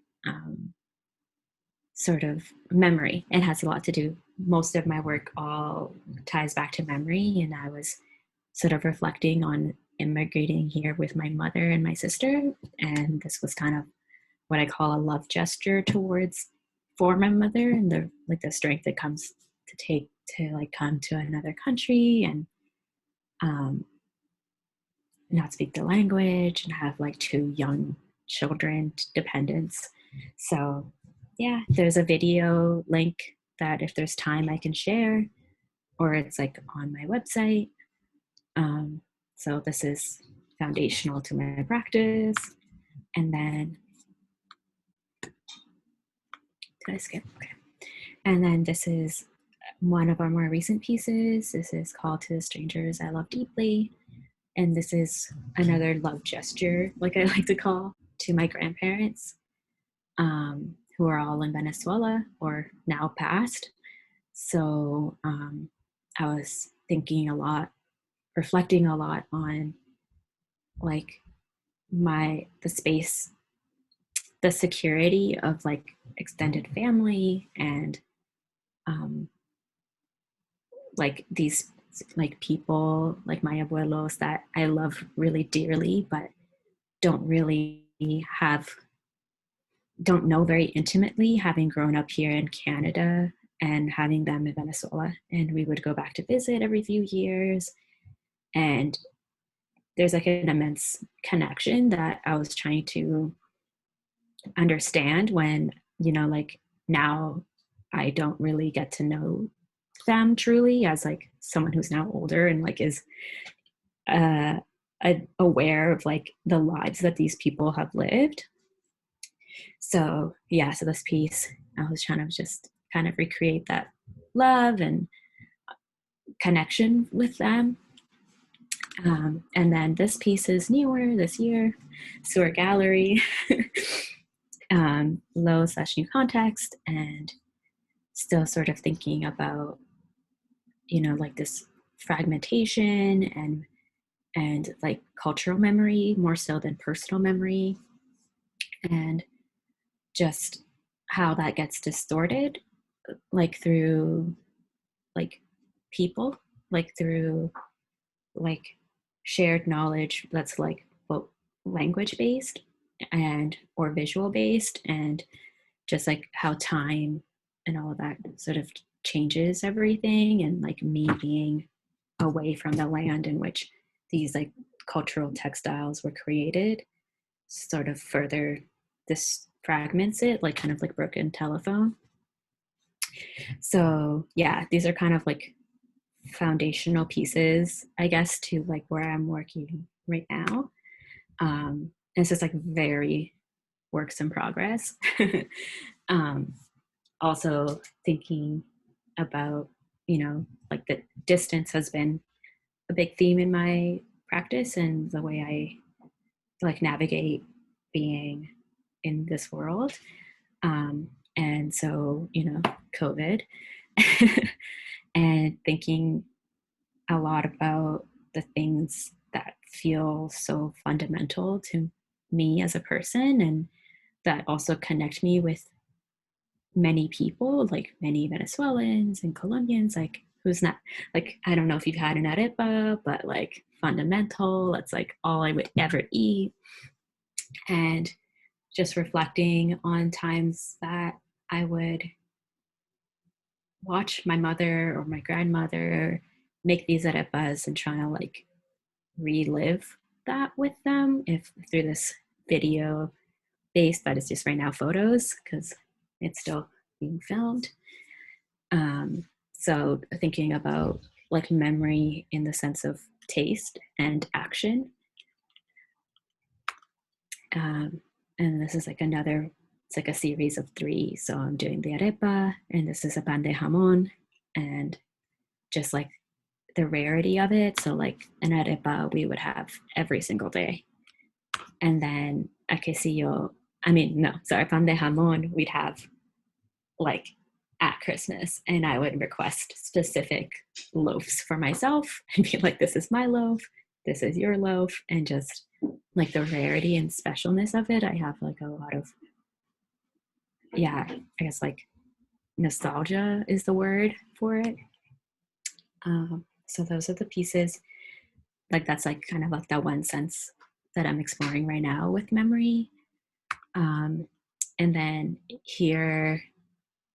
sort of memory. It has a lot to do. Most of my work all ties back to memory, and I was sort of reflecting on immigrating here with my mother and my sister, and this was kind of what I call a love gesture towards for my mother, and the like the strength that comes to take to like come to another country and not speak the language and have like 2 young children, dependents. So yeah, there's a video link that if there's time I can share, or it's like on my website. So this is foundational to my practice. And then, did I skip? Okay. And then this is one of our more recent pieces. This is Call to the Strangers I Love Deeply. And this is another love gesture, like I like to call, to my grandparents, who are all in Venezuela or now passed. So I was thinking a lot, reflecting a lot on like the space, the security of like extended family and like these like people like my abuelos that I love really dearly, but don't know very intimately, having grown up here in Canada and having them in Venezuela. And we would go back to visit every few years. And there's like an immense connection that I was trying to understand when, like now I don't really get to know them truly as like someone who's now older and like is aware of like the lives that these people have lived. So yeah, so this piece, I was trying to just kind of recreate that love and connection with them. And then this piece is newer this year, Sewer Gallery, low/new context, and still sort of thinking about, like this fragmentation and like cultural memory more so than personal memory, and just how that gets distorted, like through like people, like through like shared knowledge that's like both language based and or visual based, and just like how time and all of that sort of changes everything, and like me being away from the land in which these like cultural textiles were created sort of further this fragments it, like kind of like broken telephone. So yeah, these are kind of like foundational pieces, I guess, to like where I'm working right now. And it's just like very works in progress. Also thinking about, like the distance has been a big theme in my practice and the way I like navigate being in this world. And so, COVID and thinking a lot about the things that feel so fundamental to me as a person and that also connect me with many people, like many Venezuelans and Colombians, like who's not, like, I don't know if you've had an arepa, but like fundamental, that's like all I would ever eat. And just reflecting on times that I would watch my mother or my grandmother make these arepas and trying to like relive that with them if through this video based, but it's just right now photos because it's still being filmed. So thinking about like memory in the sense of taste and action. And this is like it's like a series of 3. So I'm doing the arepa, and this is a pan de jamon, and just like the rarity of it. So like an arepa we would have every single day. And then a quesillo, pan de jamon we'd have like at Christmas, and I would request specific loaves for myself and be like, this is my loaf, this is your loaf, and just like the rarity and specialness of it. I have like a lot of, I guess like nostalgia is the word for it. So those are the pieces, like that's like kind of like that one sense that I'm exploring right now with memory. And then here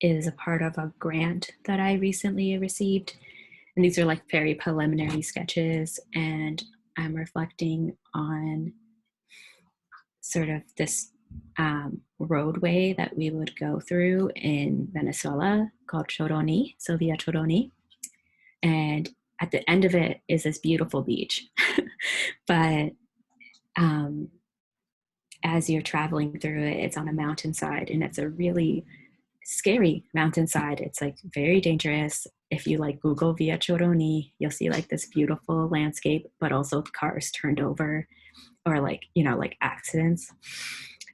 is a part of a grant that I recently received. And these are like very preliminary sketches, and I'm reflecting on sort of this roadway that we would go through in Venezuela called Choroni, so Via Choroni. And at the end of it is this beautiful beach. But as you're traveling through it, it's on a mountainside, and it's a really scary mountainside. It's like very dangerous. If you like Google Via Choroni, you'll see like this beautiful landscape, but also cars turned over or like, you know, like accidents.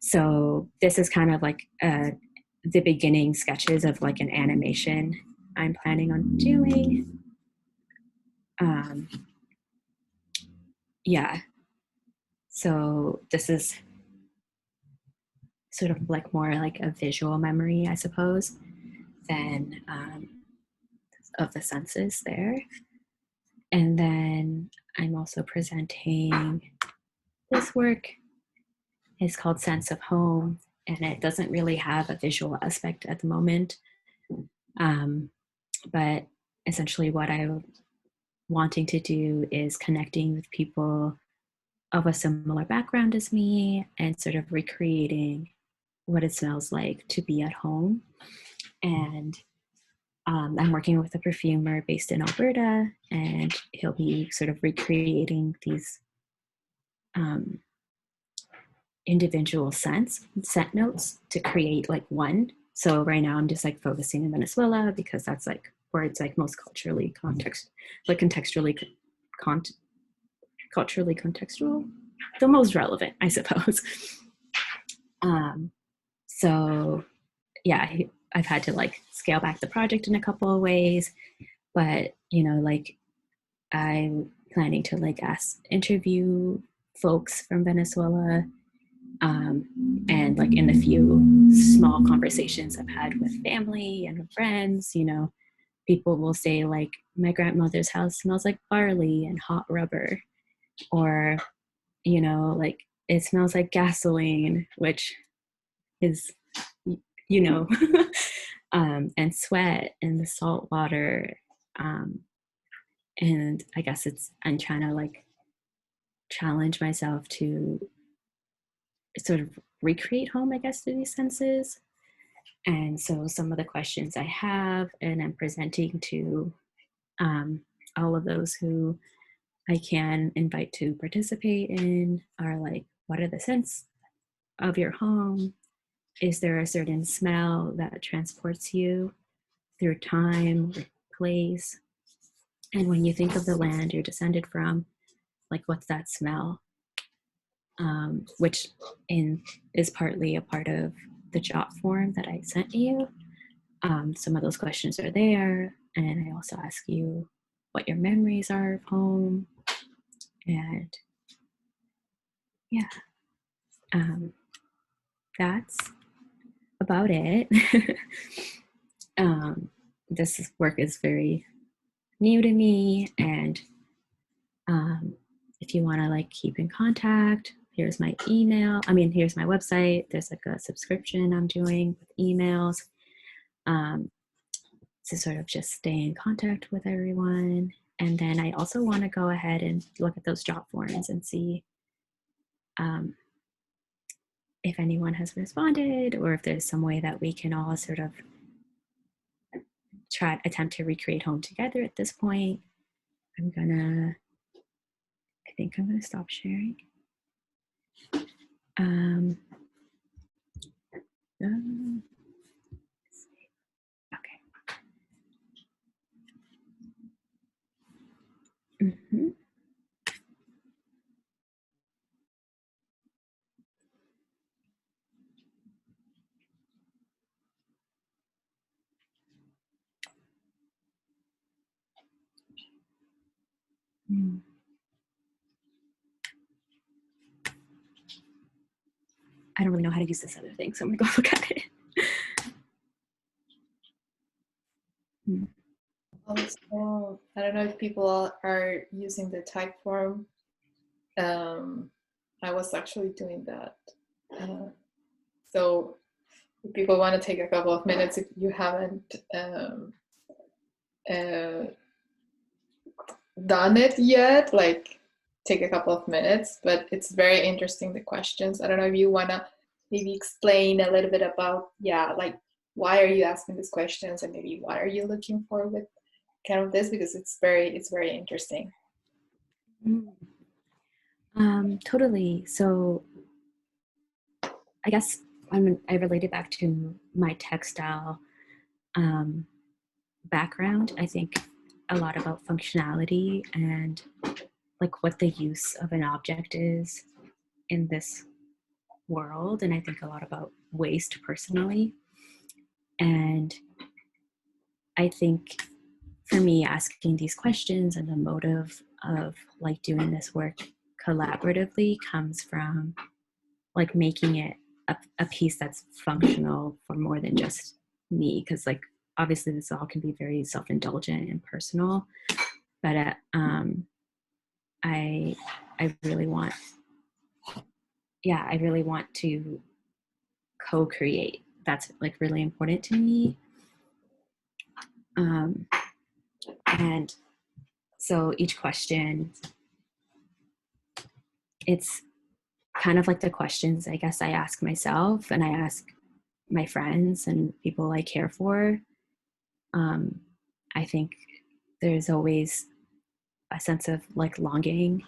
So this is kind of like the beginning sketches of like an animation I'm planning on doing. Yeah. So this is sort of like more like a visual memory, I suppose, than of the senses there. And then I'm also presenting this work. It's called Sense of Home, and it doesn't really have a visual aspect at the moment. But essentially what I'm wanting to do is connecting with people of a similar background as me and sort of recreating what it smells like to be at home. And I'm working with a perfumer based in Alberta, and he'll be sort of recreating these individual scent notes to create like one. So right now I'm just like focusing in Venezuela because that's like where it's like most culturally contextual, the most relevant, I suppose. So yeah, I've had to like scale back the project in a couple of ways, but you know, like I'm planning to like interview folks from Venezuela, and like in the few small conversations I've had with family and friends, you know, people will say like, my grandmother's house smells like barley and hot rubber, or, you know, like it smells like gasoline, which is, you know, and sweat and the salt water. And I guess I'm trying to like challenge myself to sort of recreate home, I guess, through these senses. And so some of the questions I have and I'm presenting to all of those who I can invite to participate in are like, what are the scents of your home? Is there a certain smell that transports you through time, or place? And when you think of the land you're descended from, like what's that smell? Which is partly a part of the jot form that I sent you. Some of those questions are there. And I also ask you what your memories are of home. And yeah, that's about it. This work is very new to me, and if you want to like keep in contact, here's my email. Here's my website. There's like a subscription I'm doing with emails to sort of just stay in contact with everyone. And then I also want to go ahead and look at those job forms and see if anyone has responded, or if there's some way that we can all sort of attempt to recreate home together at this point. I think I'm gonna stop sharing. Okay. Mm-hmm. I don't really know how to use this other thing, so I'm gonna go look at it. Also, I don't know if people are using the type form. I was actually doing that. So if people want to take a couple of minutes, if you haven't done it yet, like take a couple of minutes, but it's very interesting, the questions. I don't know if you want to maybe explain a little bit about, yeah, like why are you asking these questions, and maybe what are you looking for with kind of this, because it's very interesting. Totally. So I guess I relate it back to my textile background. I think a lot about functionality and like what the use of an object is in this world, and I think a lot about waste personally. And I think for me, asking these questions and the motive of like doing this work collaboratively comes from like making it a piece that's functional for more than just me, because like obviously this all can be very self-indulgent and personal, but I really want, I really want to co-create. That's like really important to me. And so each question, it's kind of like the questions I guess I ask myself and I ask my friends and people I care for. I think there's always a sense of like longing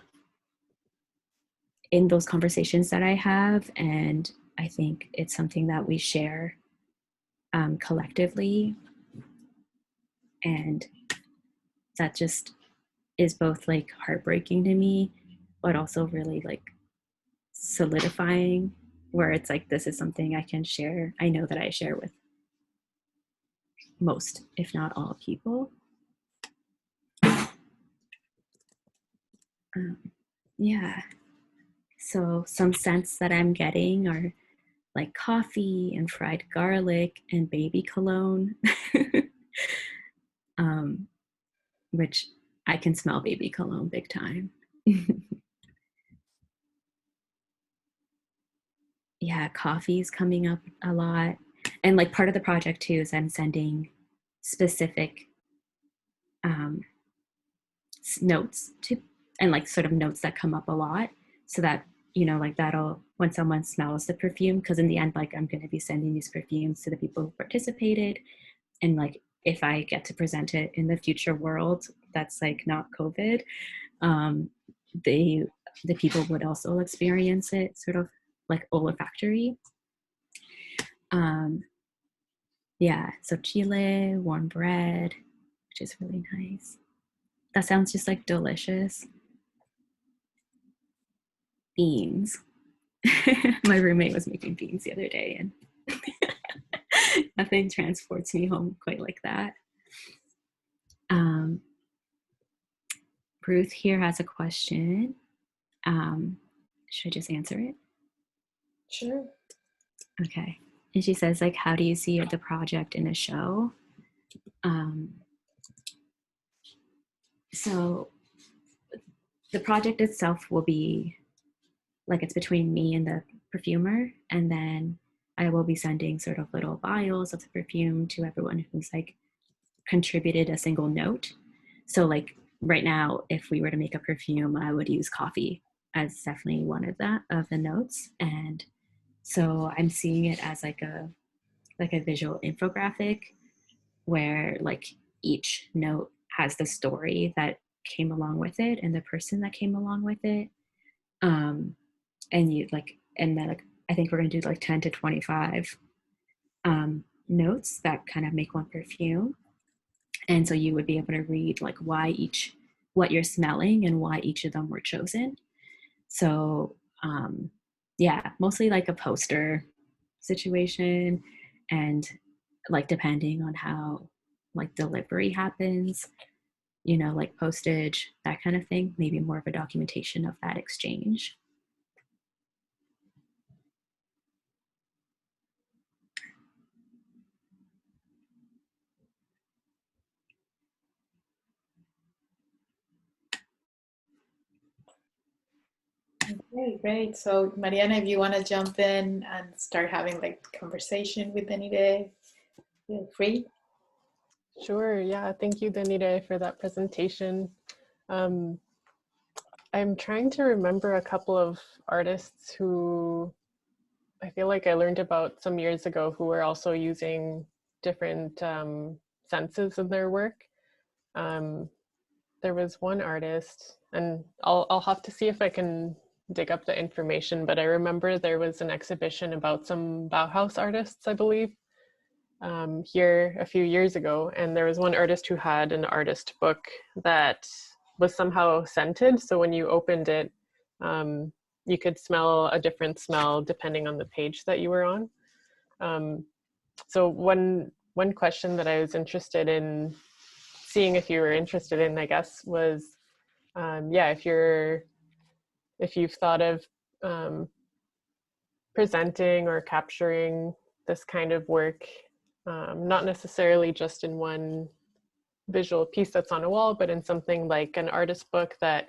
in those conversations that I have, and I think it's something that we share collectively, and that just is both like heartbreaking to me, but also really like solidifying, where it's like this is something I can share. I know that I share with most, if not all, people. Yeah. So some scents that I'm getting are like coffee and fried garlic and baby cologne, which I can smell baby cologne big time. Yeah, coffee's coming up a lot. And like part of the project too is I'm sending specific notes to, and like sort of notes that come up a lot, so that, you know, like that'll, when someone smells the perfume, because in the end, like I'm going to be sending these perfumes to the people who participated, and like if I get to present it in the future world that's like not COVID, the people would also experience it sort of like olfactory. Yeah, so chile, warm bread, which is really nice. That sounds just like delicious. Beans. My roommate was making beans the other day, and nothing transports me home quite like that. Ruth here has a question. Should I just answer it? Sure. Okay. And she says, like, how do you see the project in a show? So the project itself will be like, it's between me and the perfumer, and then I will be sending sort of little vials of the perfume to everyone who's like contributed a single note. So like right now, if we were to make a perfume, I would use coffee as definitely one of the notes. And so I'm seeing it as like a visual infographic where like each note has the story that came along with it and the person that came along with it. And you like, and then like, I think we're gonna do like 10 to 25 notes that kind of make one perfume. And so you would be able to read like what you're smelling and why each of them were chosen. So yeah, mostly like a poster situation, and like depending on how like delivery happens, you know, like postage, that kind of thing, maybe more of a documentation of that exchange. Okay, great. So Mariana, if you want to jump in and start having like conversation with Benitez, feel free. Sure, yeah. Thank you, Danire, for that presentation. I'm trying to remember a couple of artists who I feel like I learned about some years ago who were also using different senses in their work. There was one artist, and I'll have to see if I can dig up the information, but I remember there was an exhibition about some Bauhaus artists, I believe, here a few years ago, and there was one artist who had an artist book that was somehow scented, so when you opened it, you could smell a different smell depending on the page that you were on. So one question that I was interested in seeing if you were interested in, I guess, was yeah, if you've thought of presenting or capturing this kind of work, not necessarily just in one visual piece that's on a wall, but in something like an artist book that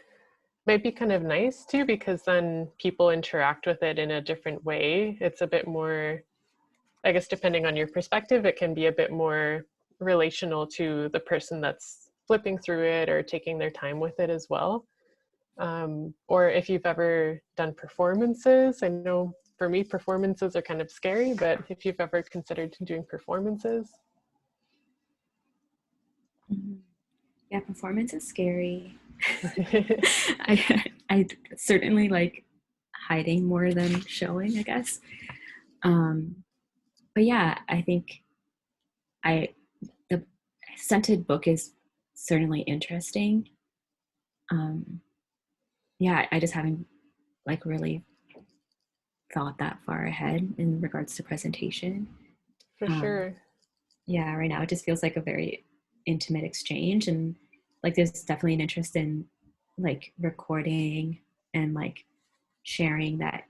might be kind of nice too, because then people interact with it in a different way. It's a bit more, I guess, depending on your perspective, it can be a bit more relational to the person that's flipping through it or taking their time with it as well. Or if you've ever done performances, I know for me, performances are kind of scary, but if you've ever considered doing performances. Yeah, performance is scary. I certainly like hiding more than showing, I guess. But yeah, I think the scented book is certainly interesting. Yeah, I just haven't like really thought that far ahead in regards to presentation. For sure. Yeah, right now it just feels like a very intimate exchange, and like there's definitely an interest in like recording and like sharing that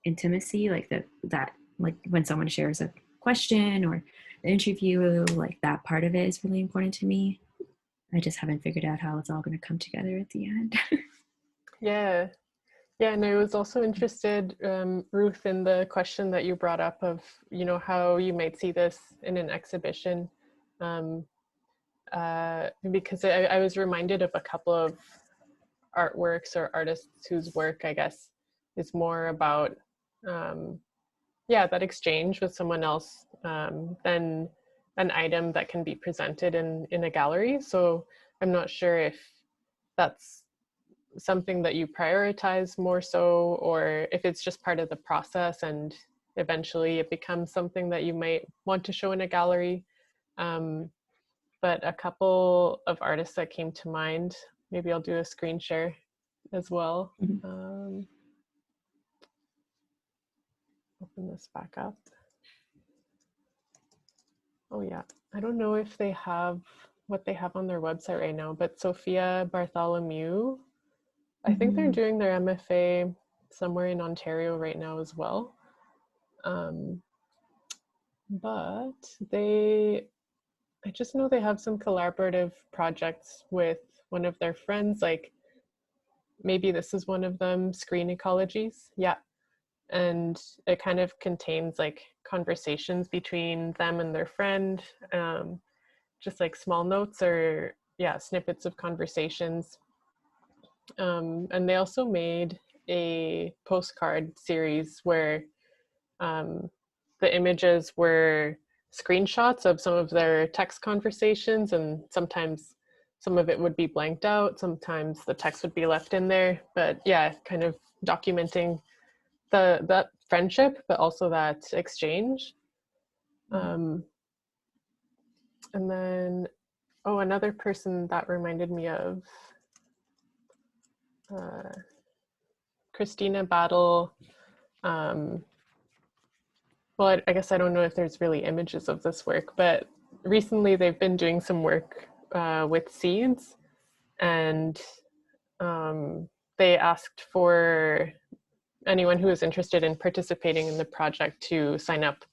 intimacy, like that like when someone shares a question or an interview, like that part of it is really important to me. I just haven't figured out how it's all going to come together at the end. Yeah. Yeah, and I was also interested, Ruth, in the question that you brought up of, you know, how you might see this in an exhibition. Because I was reminded of a couple of artworks or artists whose work, I guess, is more about, yeah, that exchange with someone else than an item that can be presented in a gallery. So I'm not sure if that's something that you prioritize more so, or if it's just part of the process and eventually it becomes something that you might want to show in a gallery. But a couple of artists that came to mind, maybe I'll do a screen share as well. Open this back up. Oh yeah, I don't know if they have what they have on their website right now, but Sophia Bartholomew, I think they're doing their MFA somewhere in Ontario right now as well. But I just know they have some collaborative projects with one of their friends, like maybe this is one of them, Screen Ecologies. Yeah. And it kind of contains like conversations between them and their friend, just like small notes or yeah, snippets of conversations. And they also made a postcard series where the images were screenshots of some of their text conversations, and sometimes some of it would be blanked out, sometimes the text would be left in there, but yeah, kind of documenting that friendship, but also that exchange. And then, oh, another person that reminded me of Christina Battle. Well, I guess I don't know if there's really images of this work, but recently they've been doing some work with seeds, and they asked for anyone who is interested in participating in the project to sign up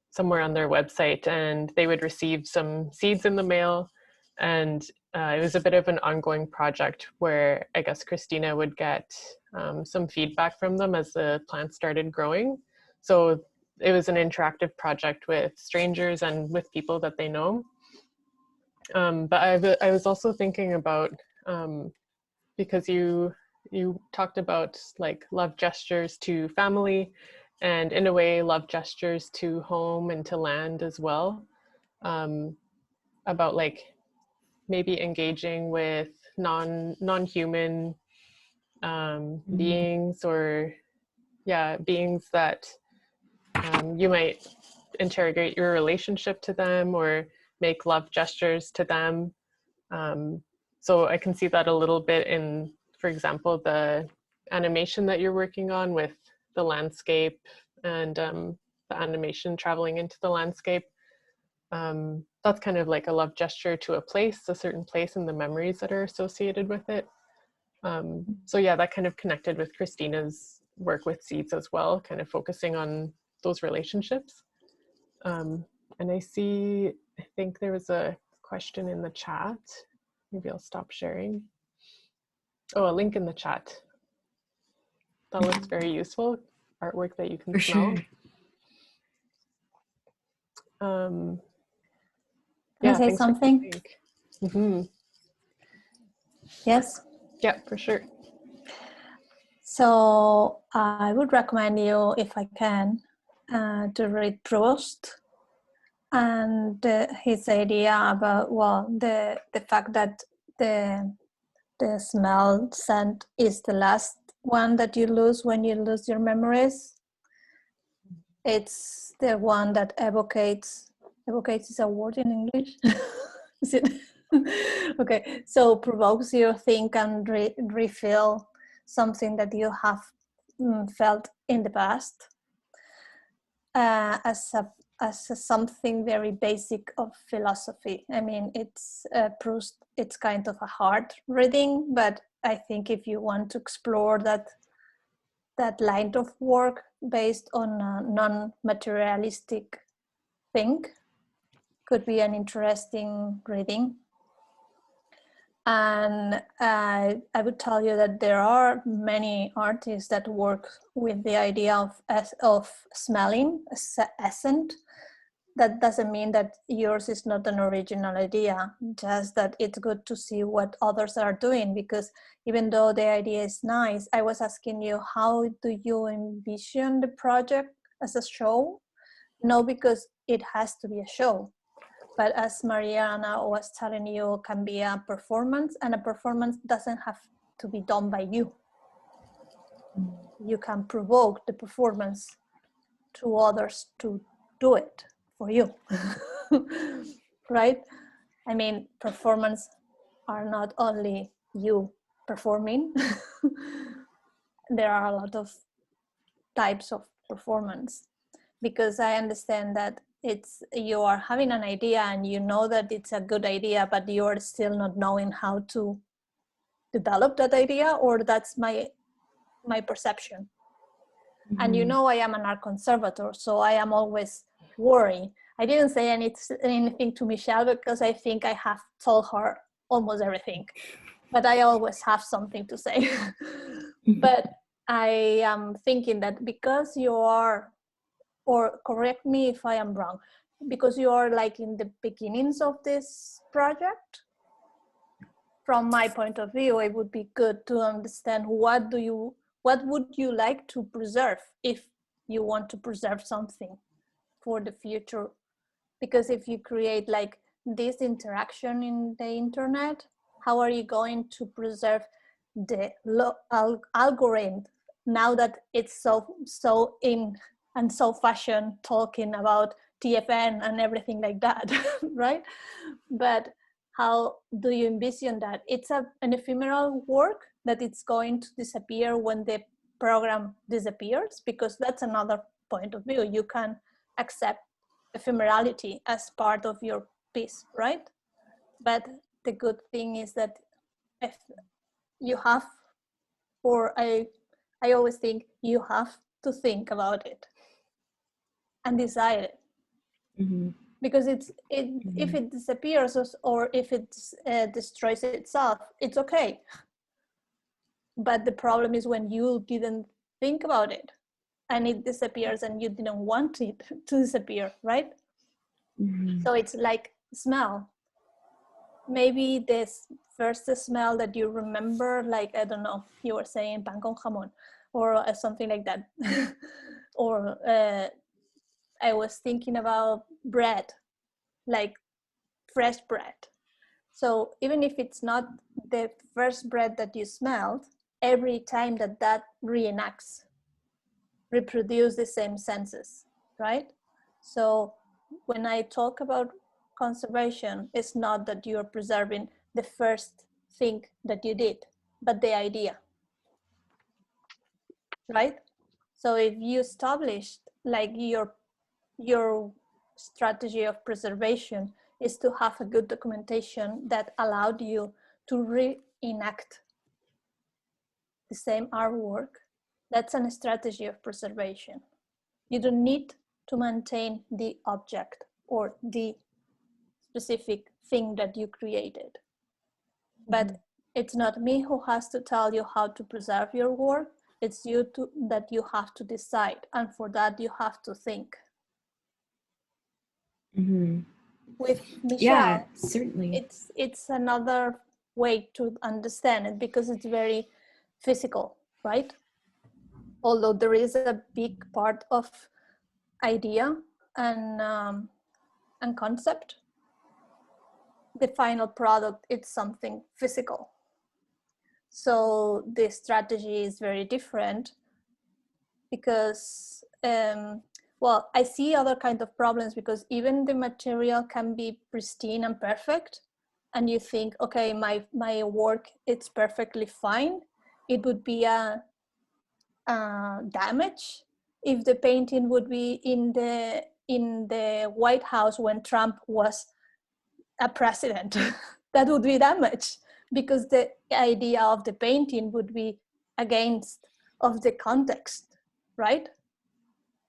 somewhere on their website, and they would receive some seeds in the mail, And it was a bit of an ongoing project where I guess Christina would get some feedback from them as the plants started growing. So it was an interactive project with strangers and with people that they know. But I was also thinking about, because you talked about like love gestures to family, and in a way love gestures to home and to land as well, about like maybe engaging with non-human beings, or beings that you might interrogate your relationship to them or make love gestures to them. So I can see that a little bit in, for example, the animation that you're working on with the landscape and the animation traveling into the landscape. That's kind of like a love gesture to a place, a certain place, and the memories that are associated with it. So yeah, that kind of connected with Christina's work with seeds as well, kind of focusing on those relationships. And I think there was a question in the chat. Maybe I'll stop sharing. Oh, a link in the chat. That looks very useful. Artwork that you can For smell. sure. Can I say something? Mm-hmm. Yes. Yeah, for sure. So I would recommend you, if I can, to read Proust and his idea about, well, the fact that the smell scent is the last one that you lose when you lose your memories. It's the one that evocates is a word in English? Is it? Okay, so provokes you to think and refill something that you have felt in the past, as something very basic of philosophy. I mean, it's Proust. It's kind of a hard reading, but I think if you want to explore that line of work based on a non-materialistic thing, could be an interesting reading. And I would tell you that there are many artists that work with the idea of smelling, scent. That doesn't mean that yours is not an original idea, just that it's good to see what others are doing, because even though the idea is nice, I was asking you, how do you envision the project as a show? No, because it has to be a show. But as Mariana was telling you, can be a performance, and a performance doesn't have to be done by you. You can provoke the performance to others to do it for you, right? I mean, performance are not only you performing. There are a lot of types of performance, because I understand that you are having an idea and you know that it's a good idea, but you're still not knowing how to develop that idea, or that's my perception. Mm-hmm. And you know, I am an art conservator, so I am always worried. I didn't say anything to Michelle because I think I have told her almost everything, but I always have something to say. But I am thinking that because you are, or correct me if I am wrong, because you are like in the beginnings of this project, from my point of view, it would be good to understand what would you like to preserve if you want to preserve something for the future. Because if you create like this interaction in the internet, how are you going to preserve the algorithm now that it's so in and so fashion, talking about TFN and everything like that, right? But how do you envision that? It's an ephemeral work that it's going to disappear when the program disappears, because that's another point of view. You can accept ephemerality as part of your piece, right? But the good thing is that if you have, or I always think you have to think about it and decide it. Mm-hmm. because if it disappears or if it destroys itself, it's okay. But the problem is when you didn't think about it and it disappears and you didn't want it to disappear, right? So it's like smell. Maybe this first smell that you remember, like, I don't know, you were saying pan con jamón or something like that. Or I was thinking about bread, like fresh bread. So even if it's not the first bread that you smelled, every time that reenacts, reproduce the same senses, right? So when I talk about conservation, it's not that you're preserving the first thing that you did, but the idea, right? So if you established like your strategy of preservation is to have a good documentation that allowed you to reenact the same artwork, that's a strategy of preservation. You don't need to maintain the object or the specific thing that you created. But it's not me who has to tell you how to preserve your work. It's you that you have to decide. And for that, you have to think. With Michelle, yeah, certainly. It's another way to understand it because it's very physical, right? Although there is a big part of idea and concept, the final product is something physical. So the strategy is very different because, well, I see other kind of problems because even the material can be pristine and perfect. And you think, okay, my work, it's perfectly fine. It would be a damage if the painting would be in the White House when Trump was a president. That would be damage because the idea of the painting would be against of the context, right?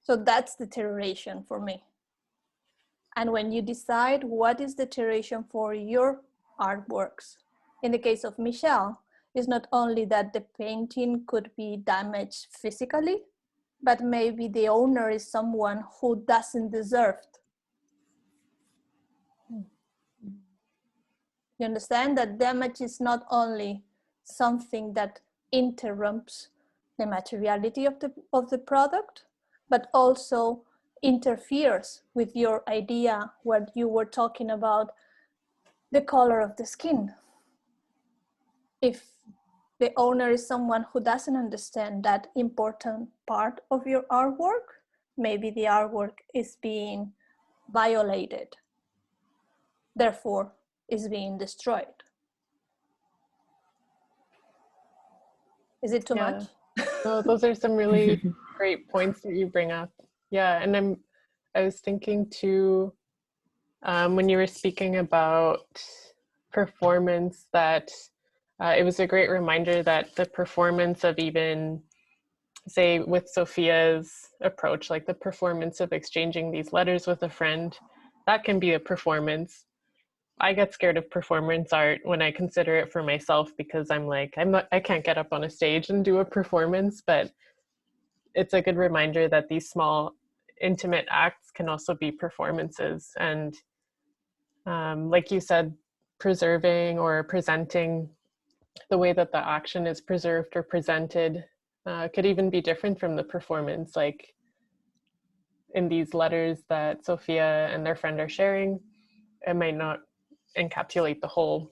So that's deterioration for me. And when you decide what is deterioration for your artworks, in the case of Michelle, it's not only that the painting could be damaged physically, but maybe the owner is someone who doesn't deserve it. You understand that damage is not only something that interrupts the materiality of the product, but also interferes with your idea what you were talking about, the color of the skin. If the owner is someone who doesn't understand that important part of your artwork, maybe the artwork is being violated, therefore is being destroyed. Is it too much? No, those are some really great points that you bring up. Yeah, and I was thinking too, when you were speaking about performance, that it was a great reminder that the performance of even, say, with Sophia's approach, like the performance of exchanging these letters with a friend, that can be a performance. I get scared of performance art when I consider it for myself because I'm like, I can't get up on a stage and do a performance, but it's a good reminder that these small intimate acts can also be performances. And like you said, preserving or presenting, the way that the action is preserved or presented could even be different from the performance. Like in these letters that Sophia and their friend are sharing, it might not encapsulate the whole,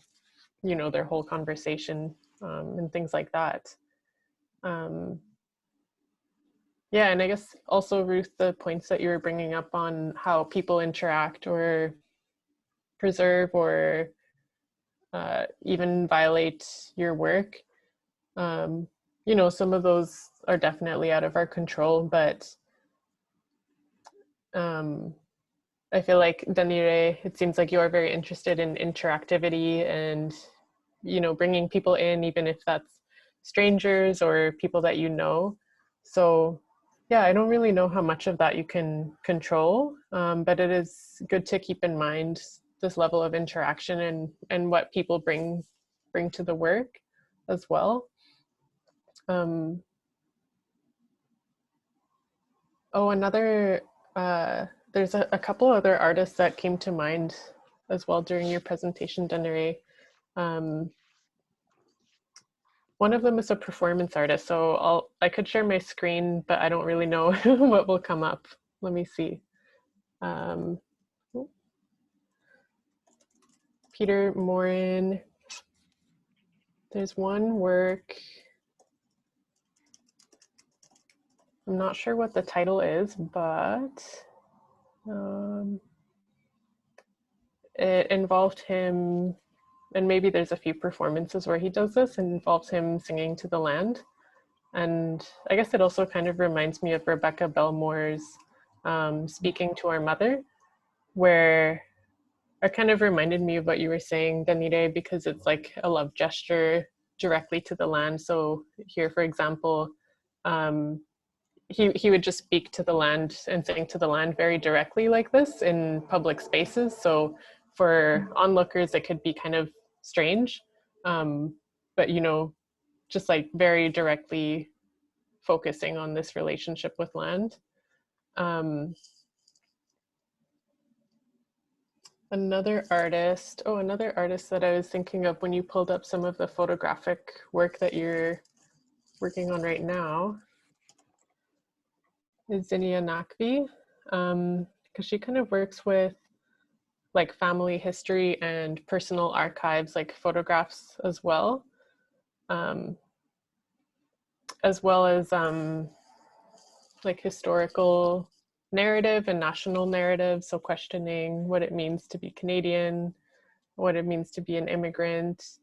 their whole conversation and things like that. Yeah, and I guess also, Ruth, the points that you were bringing up on how people interact or preserve or even violate your work, some of those are definitely out of our control, but I feel like, Danire, it seems like you are very interested in interactivity and, bringing people in, even if that's strangers or people that you know. So yeah, I don't really know how much of that you can control, but it is good to keep in mind this level of interaction and what people bring to the work as well. Oh, there's a couple other artists that came to mind as well during your presentation, Denere. One of them is a performance artist, so I could share my screen, but I don't really know what will come up. Let me see. Peter Morin. There's one work. I'm not sure what the title is, but it involved him, and maybe there's a few performances where he does this, and involves him singing to the land. And I guess it also kind of reminds me of Rebecca Belmore's Speaking to Our Mother, where it kind of reminded me of what you were saying, Danire, because it's like a love gesture directly to the land. So here, for example, he would just speak to the land and sing to the land very directly like this in public spaces. So for onlookers, it could be kind of strange, but you know, just like very directly focusing on this relationship with land. Another artist that I was thinking of when you pulled up some of the photographic work that you're working on right now is Zinnia Nakvi, because she kind of works with like family history and personal archives, like photographs as well as like historical narrative and national narrative. So questioning what it means to be Canadian, what it means to be an immigrant,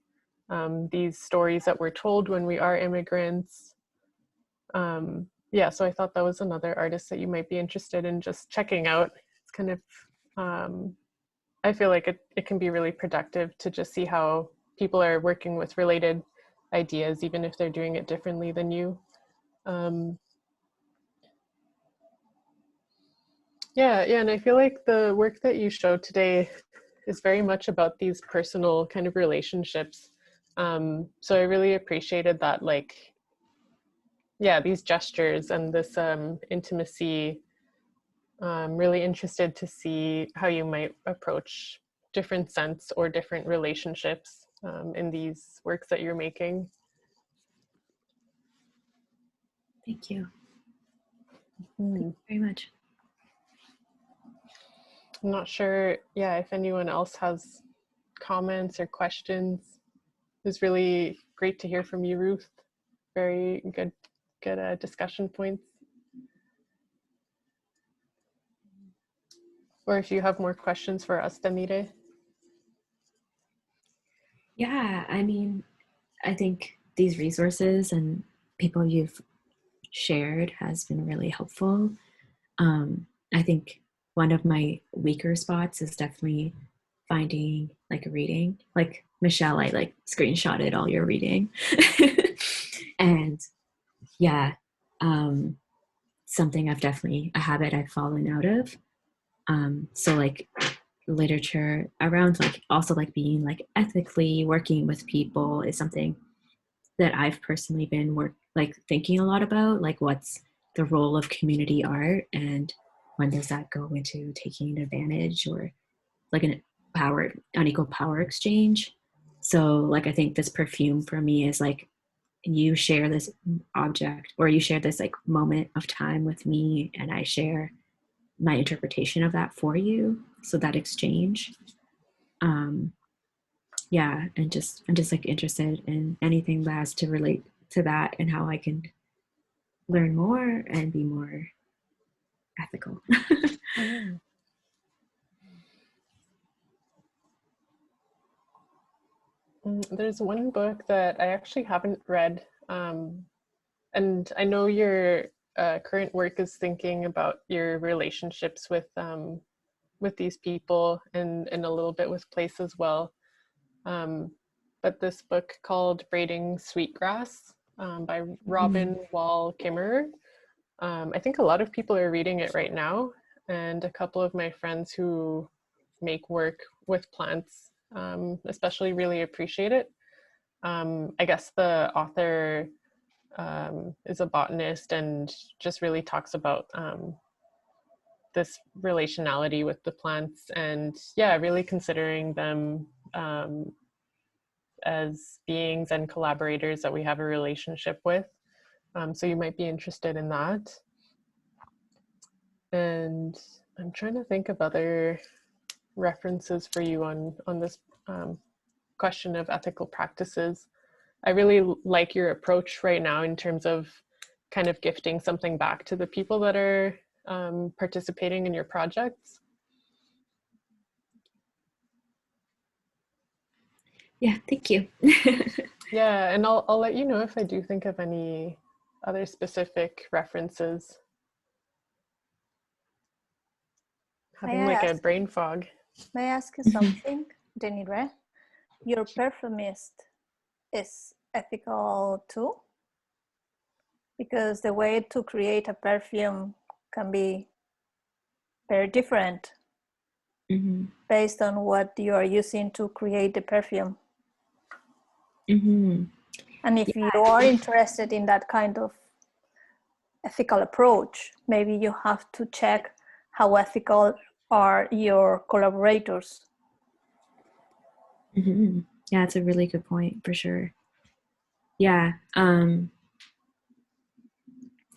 these stories that we're told when we are immigrants. Yeah, so I thought that was another artist that you might be interested in just checking out. It's kind of, I feel like it can be really productive to just see how people are working with related ideas, even if they're doing it differently than you. Yeah, and I feel like the work that you showed today is very much about these personal kind of relationships. So I really appreciated that, like, yeah, these gestures and this intimacy. I'm really interested to see how you might approach different scents or different relationships in these works that you're making. Thank you. Thank you very much. I'm not sure, yeah, if anyone else has comments or questions. It was really great to hear from you, Ruth. Very good discussion points. Or if you have more questions for us, Danire. Yeah, I mean, I think these resources and people you've shared has been really helpful. I think one of my weaker spots is definitely finding like a reading. Like Michelle, I like screenshotted all your reading. And yeah, something a habit I've fallen out of. So like literature around like also like being like ethically working with people is something that I've personally been thinking a lot about, like what's the role of community art and when does that go into taking advantage or like an unequal power exchange. So like I think this perfume for me is like you share this object or you share this like moment of time with me and I share my interpretation of that for you. So that exchange. Yeah, and I'm just like interested in anything that has to relate to that and how I can learn more and be more ethical. There's one book that I actually haven't read, and I know your current work is thinking about your relationships with these people and a little bit with place as well. But this book called Braiding Sweetgrass by Robin Wall Kimmerer. I think a lot of people are reading it right now, and a couple of my friends who make work with plants especially really appreciate it. I guess the author is a botanist and just really talks about this relationality with the plants, and yeah, really considering them as beings and collaborators that we have a relationship with. So you might be interested in that. And I'm trying to think of other references for you on this question of ethical practices. I really like your approach right now in terms of kind of gifting something back to the people that are participating in your projects. Yeah, thank you. Yeah, and I'll let you know if I do think of any other specific references. Having like a brain fog. May I ask you something, Denire? Your perfumist is ethical too? Because the way to create a perfume can be very different based on what you are using to create the perfume. And if you are interested in that kind of ethical approach, maybe you have to check how ethical are your collaborators. Yeah, it's a really good point for sure. Yeah,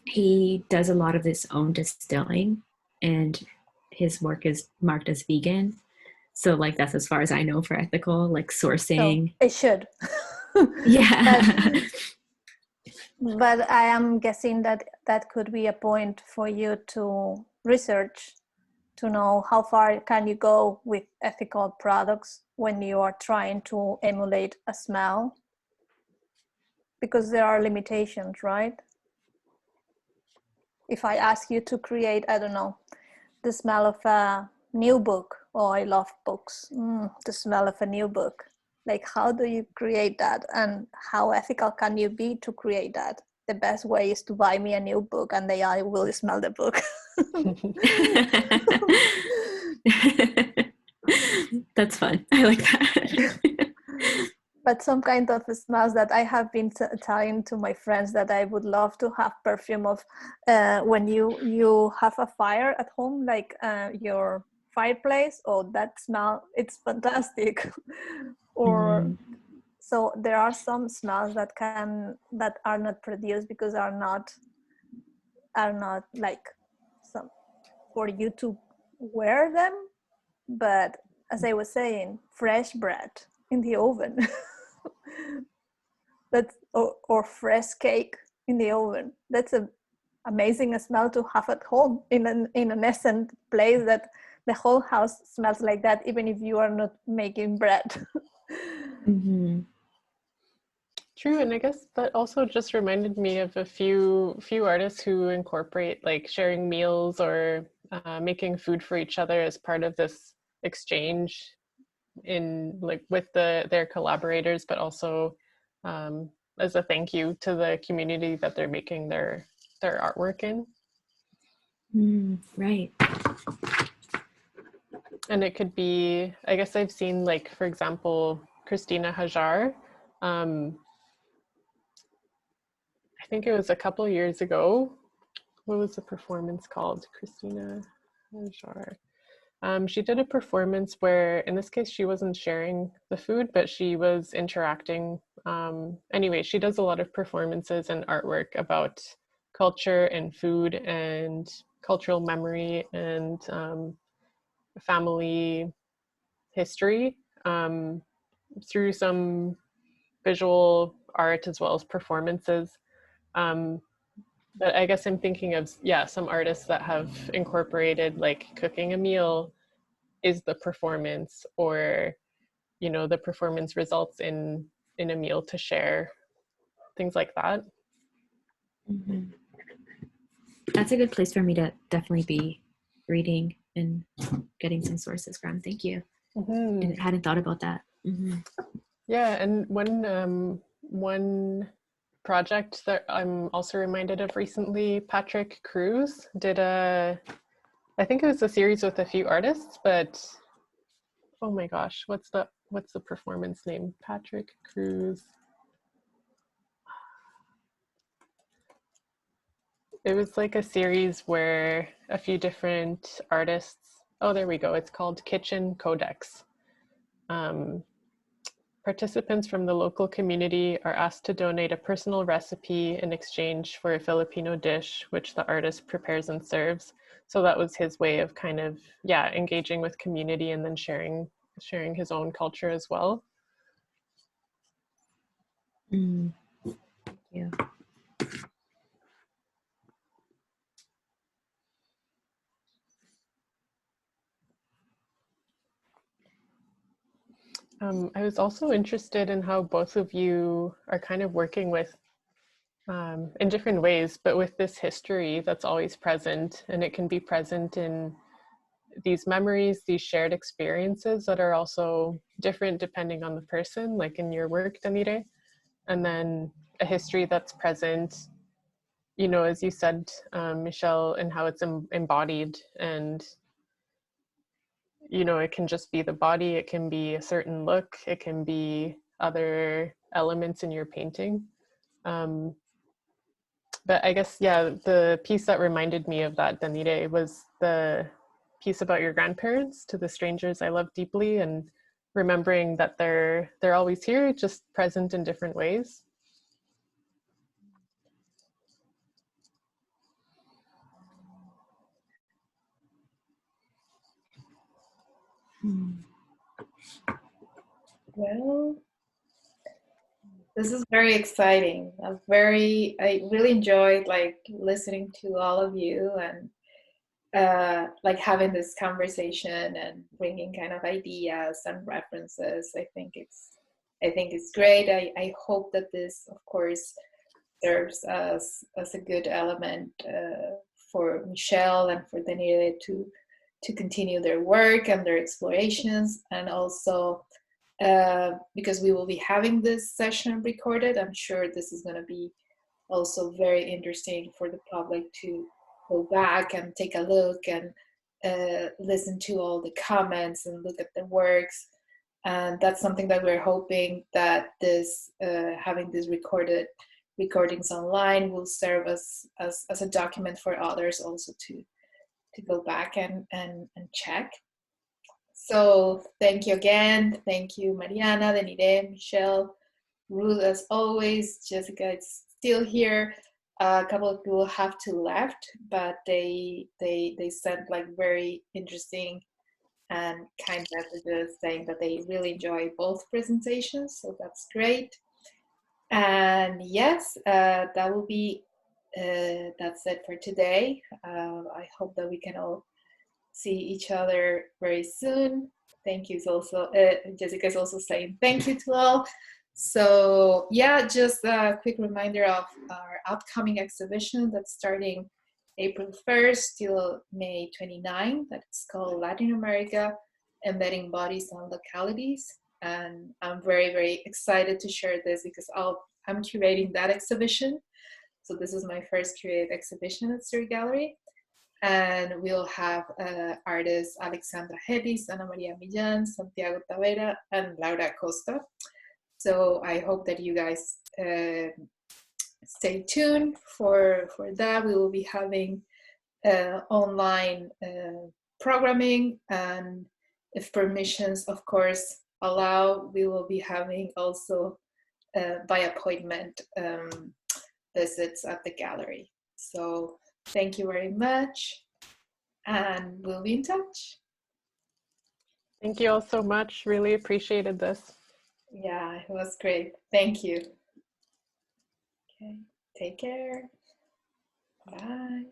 he does a lot of his own distilling, and his work is marked as vegan. So like that's as far as I know for ethical, like sourcing. So it should. Yeah. But I am guessing that that could be a point for you to research, to know how far can you go with ethical products when you are trying to emulate a smell, because there are limitations, right? If I ask you to create, I don't know, the smell of a new book, oh, I love books, the smell of a new book, like how do you create that, and how ethical can you be to create that? The best way is to buy me a new book and then I will smell the book. That's fun. I like that. But some kind of smells that I have been telling to my friends that I would love to have perfume of when you have a fire at home, like your fireplace, or that smell, it's fantastic. Or so there are some smells that are not produced because are not like some for you to wear them, but as I was saying, fresh bread in the oven. That's or fresh cake in the oven. That's an amazing smell to have at home in an innocent place that the whole house smells like that, even if you are not making bread. True, and I guess that also just reminded me of a few artists who incorporate like sharing meals or making food for each other as part of this exchange in like with their collaborators, but also as a thank you to the community that they're making their artwork in. Right. And it could be, I guess I've seen like, for example, Christina Hajar. I think it was a couple years ago. What was the performance called? Christina Hajar. She did a performance where, in this case, she wasn't sharing the food, but she was interacting. Anyway, she does a lot of performances and artwork about culture and food and cultural memory and family history through some visual art as well as performances. But I guess I'm thinking of, some artists that have incorporated like cooking a meal is the performance, or, you know, the performance results in a meal to share, things like that. That's a good place for me to definitely be reading and getting some sources from. Thank you. I hadn't thought about that. Yeah, and one project that I'm also reminded of recently, Patrick Cruz did I think it was a series with a few artists, but oh my gosh, what's the performance name? Patrick Cruz. It was like a series where a few different artists, oh, there we go. It's called Kitchen Codex. Participants from the local community are asked to donate a personal recipe in exchange for a Filipino dish, which the artist prepares and serves. So that was his way of kind of, yeah, engaging with community and then sharing his own culture as well. Thank you. I was also interested in how both of you are kind of working with, in different ways, but with this history that's always present, and it can be present in these memories, these shared experiences that are also different depending on the person, like in your work, Danire, and then a history that's present, you know, as you said, Michelle, and how it's embodied, and you know, it can just be the body, it can be a certain look, it can be other elements in your painting. But I guess, yeah, the piece that reminded me of that, Danire, was the piece about your grandparents, To the Strangers I Love Deeply, and remembering that they're always here, just present in different ways. Well, this is very exciting. I really enjoyed like listening to all of you and like having this conversation and bringing kind of ideas and references. I think it's great. I hope that this, of course, serves as a good element for Michelle and for Daniele to continue their work and their explorations, and also because we will be having this session recorded, I'm sure this is going to be also very interesting for the public to go back and take a look and listen to all the comments and look at the works. And that's something that we're hoping that this having these recordings online will serve as a document for others also to go back and check. So thank you again. Thank you, Mariana, Denire, Michelle, Ruth, as always. Jessica is still here. A couple of people have to left, but they sent like very interesting and kind messages saying that they really enjoy both presentations. So that's great. And yes, that will be that's it for today. I hope that we can all see each other very soon. Thank you. Also, Jessica is also saying thank you to all. So yeah, just a quick reminder of our upcoming exhibition that's starting April 1st till May 29th. That's called Latin America, Embedding Bodies and Localities. And I'm very, very excited to share this because I'm curating that exhibition. So this is my first curated exhibition at Sir Gallery. And we'll have artists Alexandra Hedis, Ana Maria Millán, Santiago Tavera, and Laura Costa. So I hope that you guys stay tuned for that. We will be having online programming, and if permissions, of course, allow, we will be having also by appointment visits at the gallery. So thank you very much, and we'll be in touch. Thank you all so much. Really appreciated this. Yeah, it was great. Thank you. Okay, take care. Bye.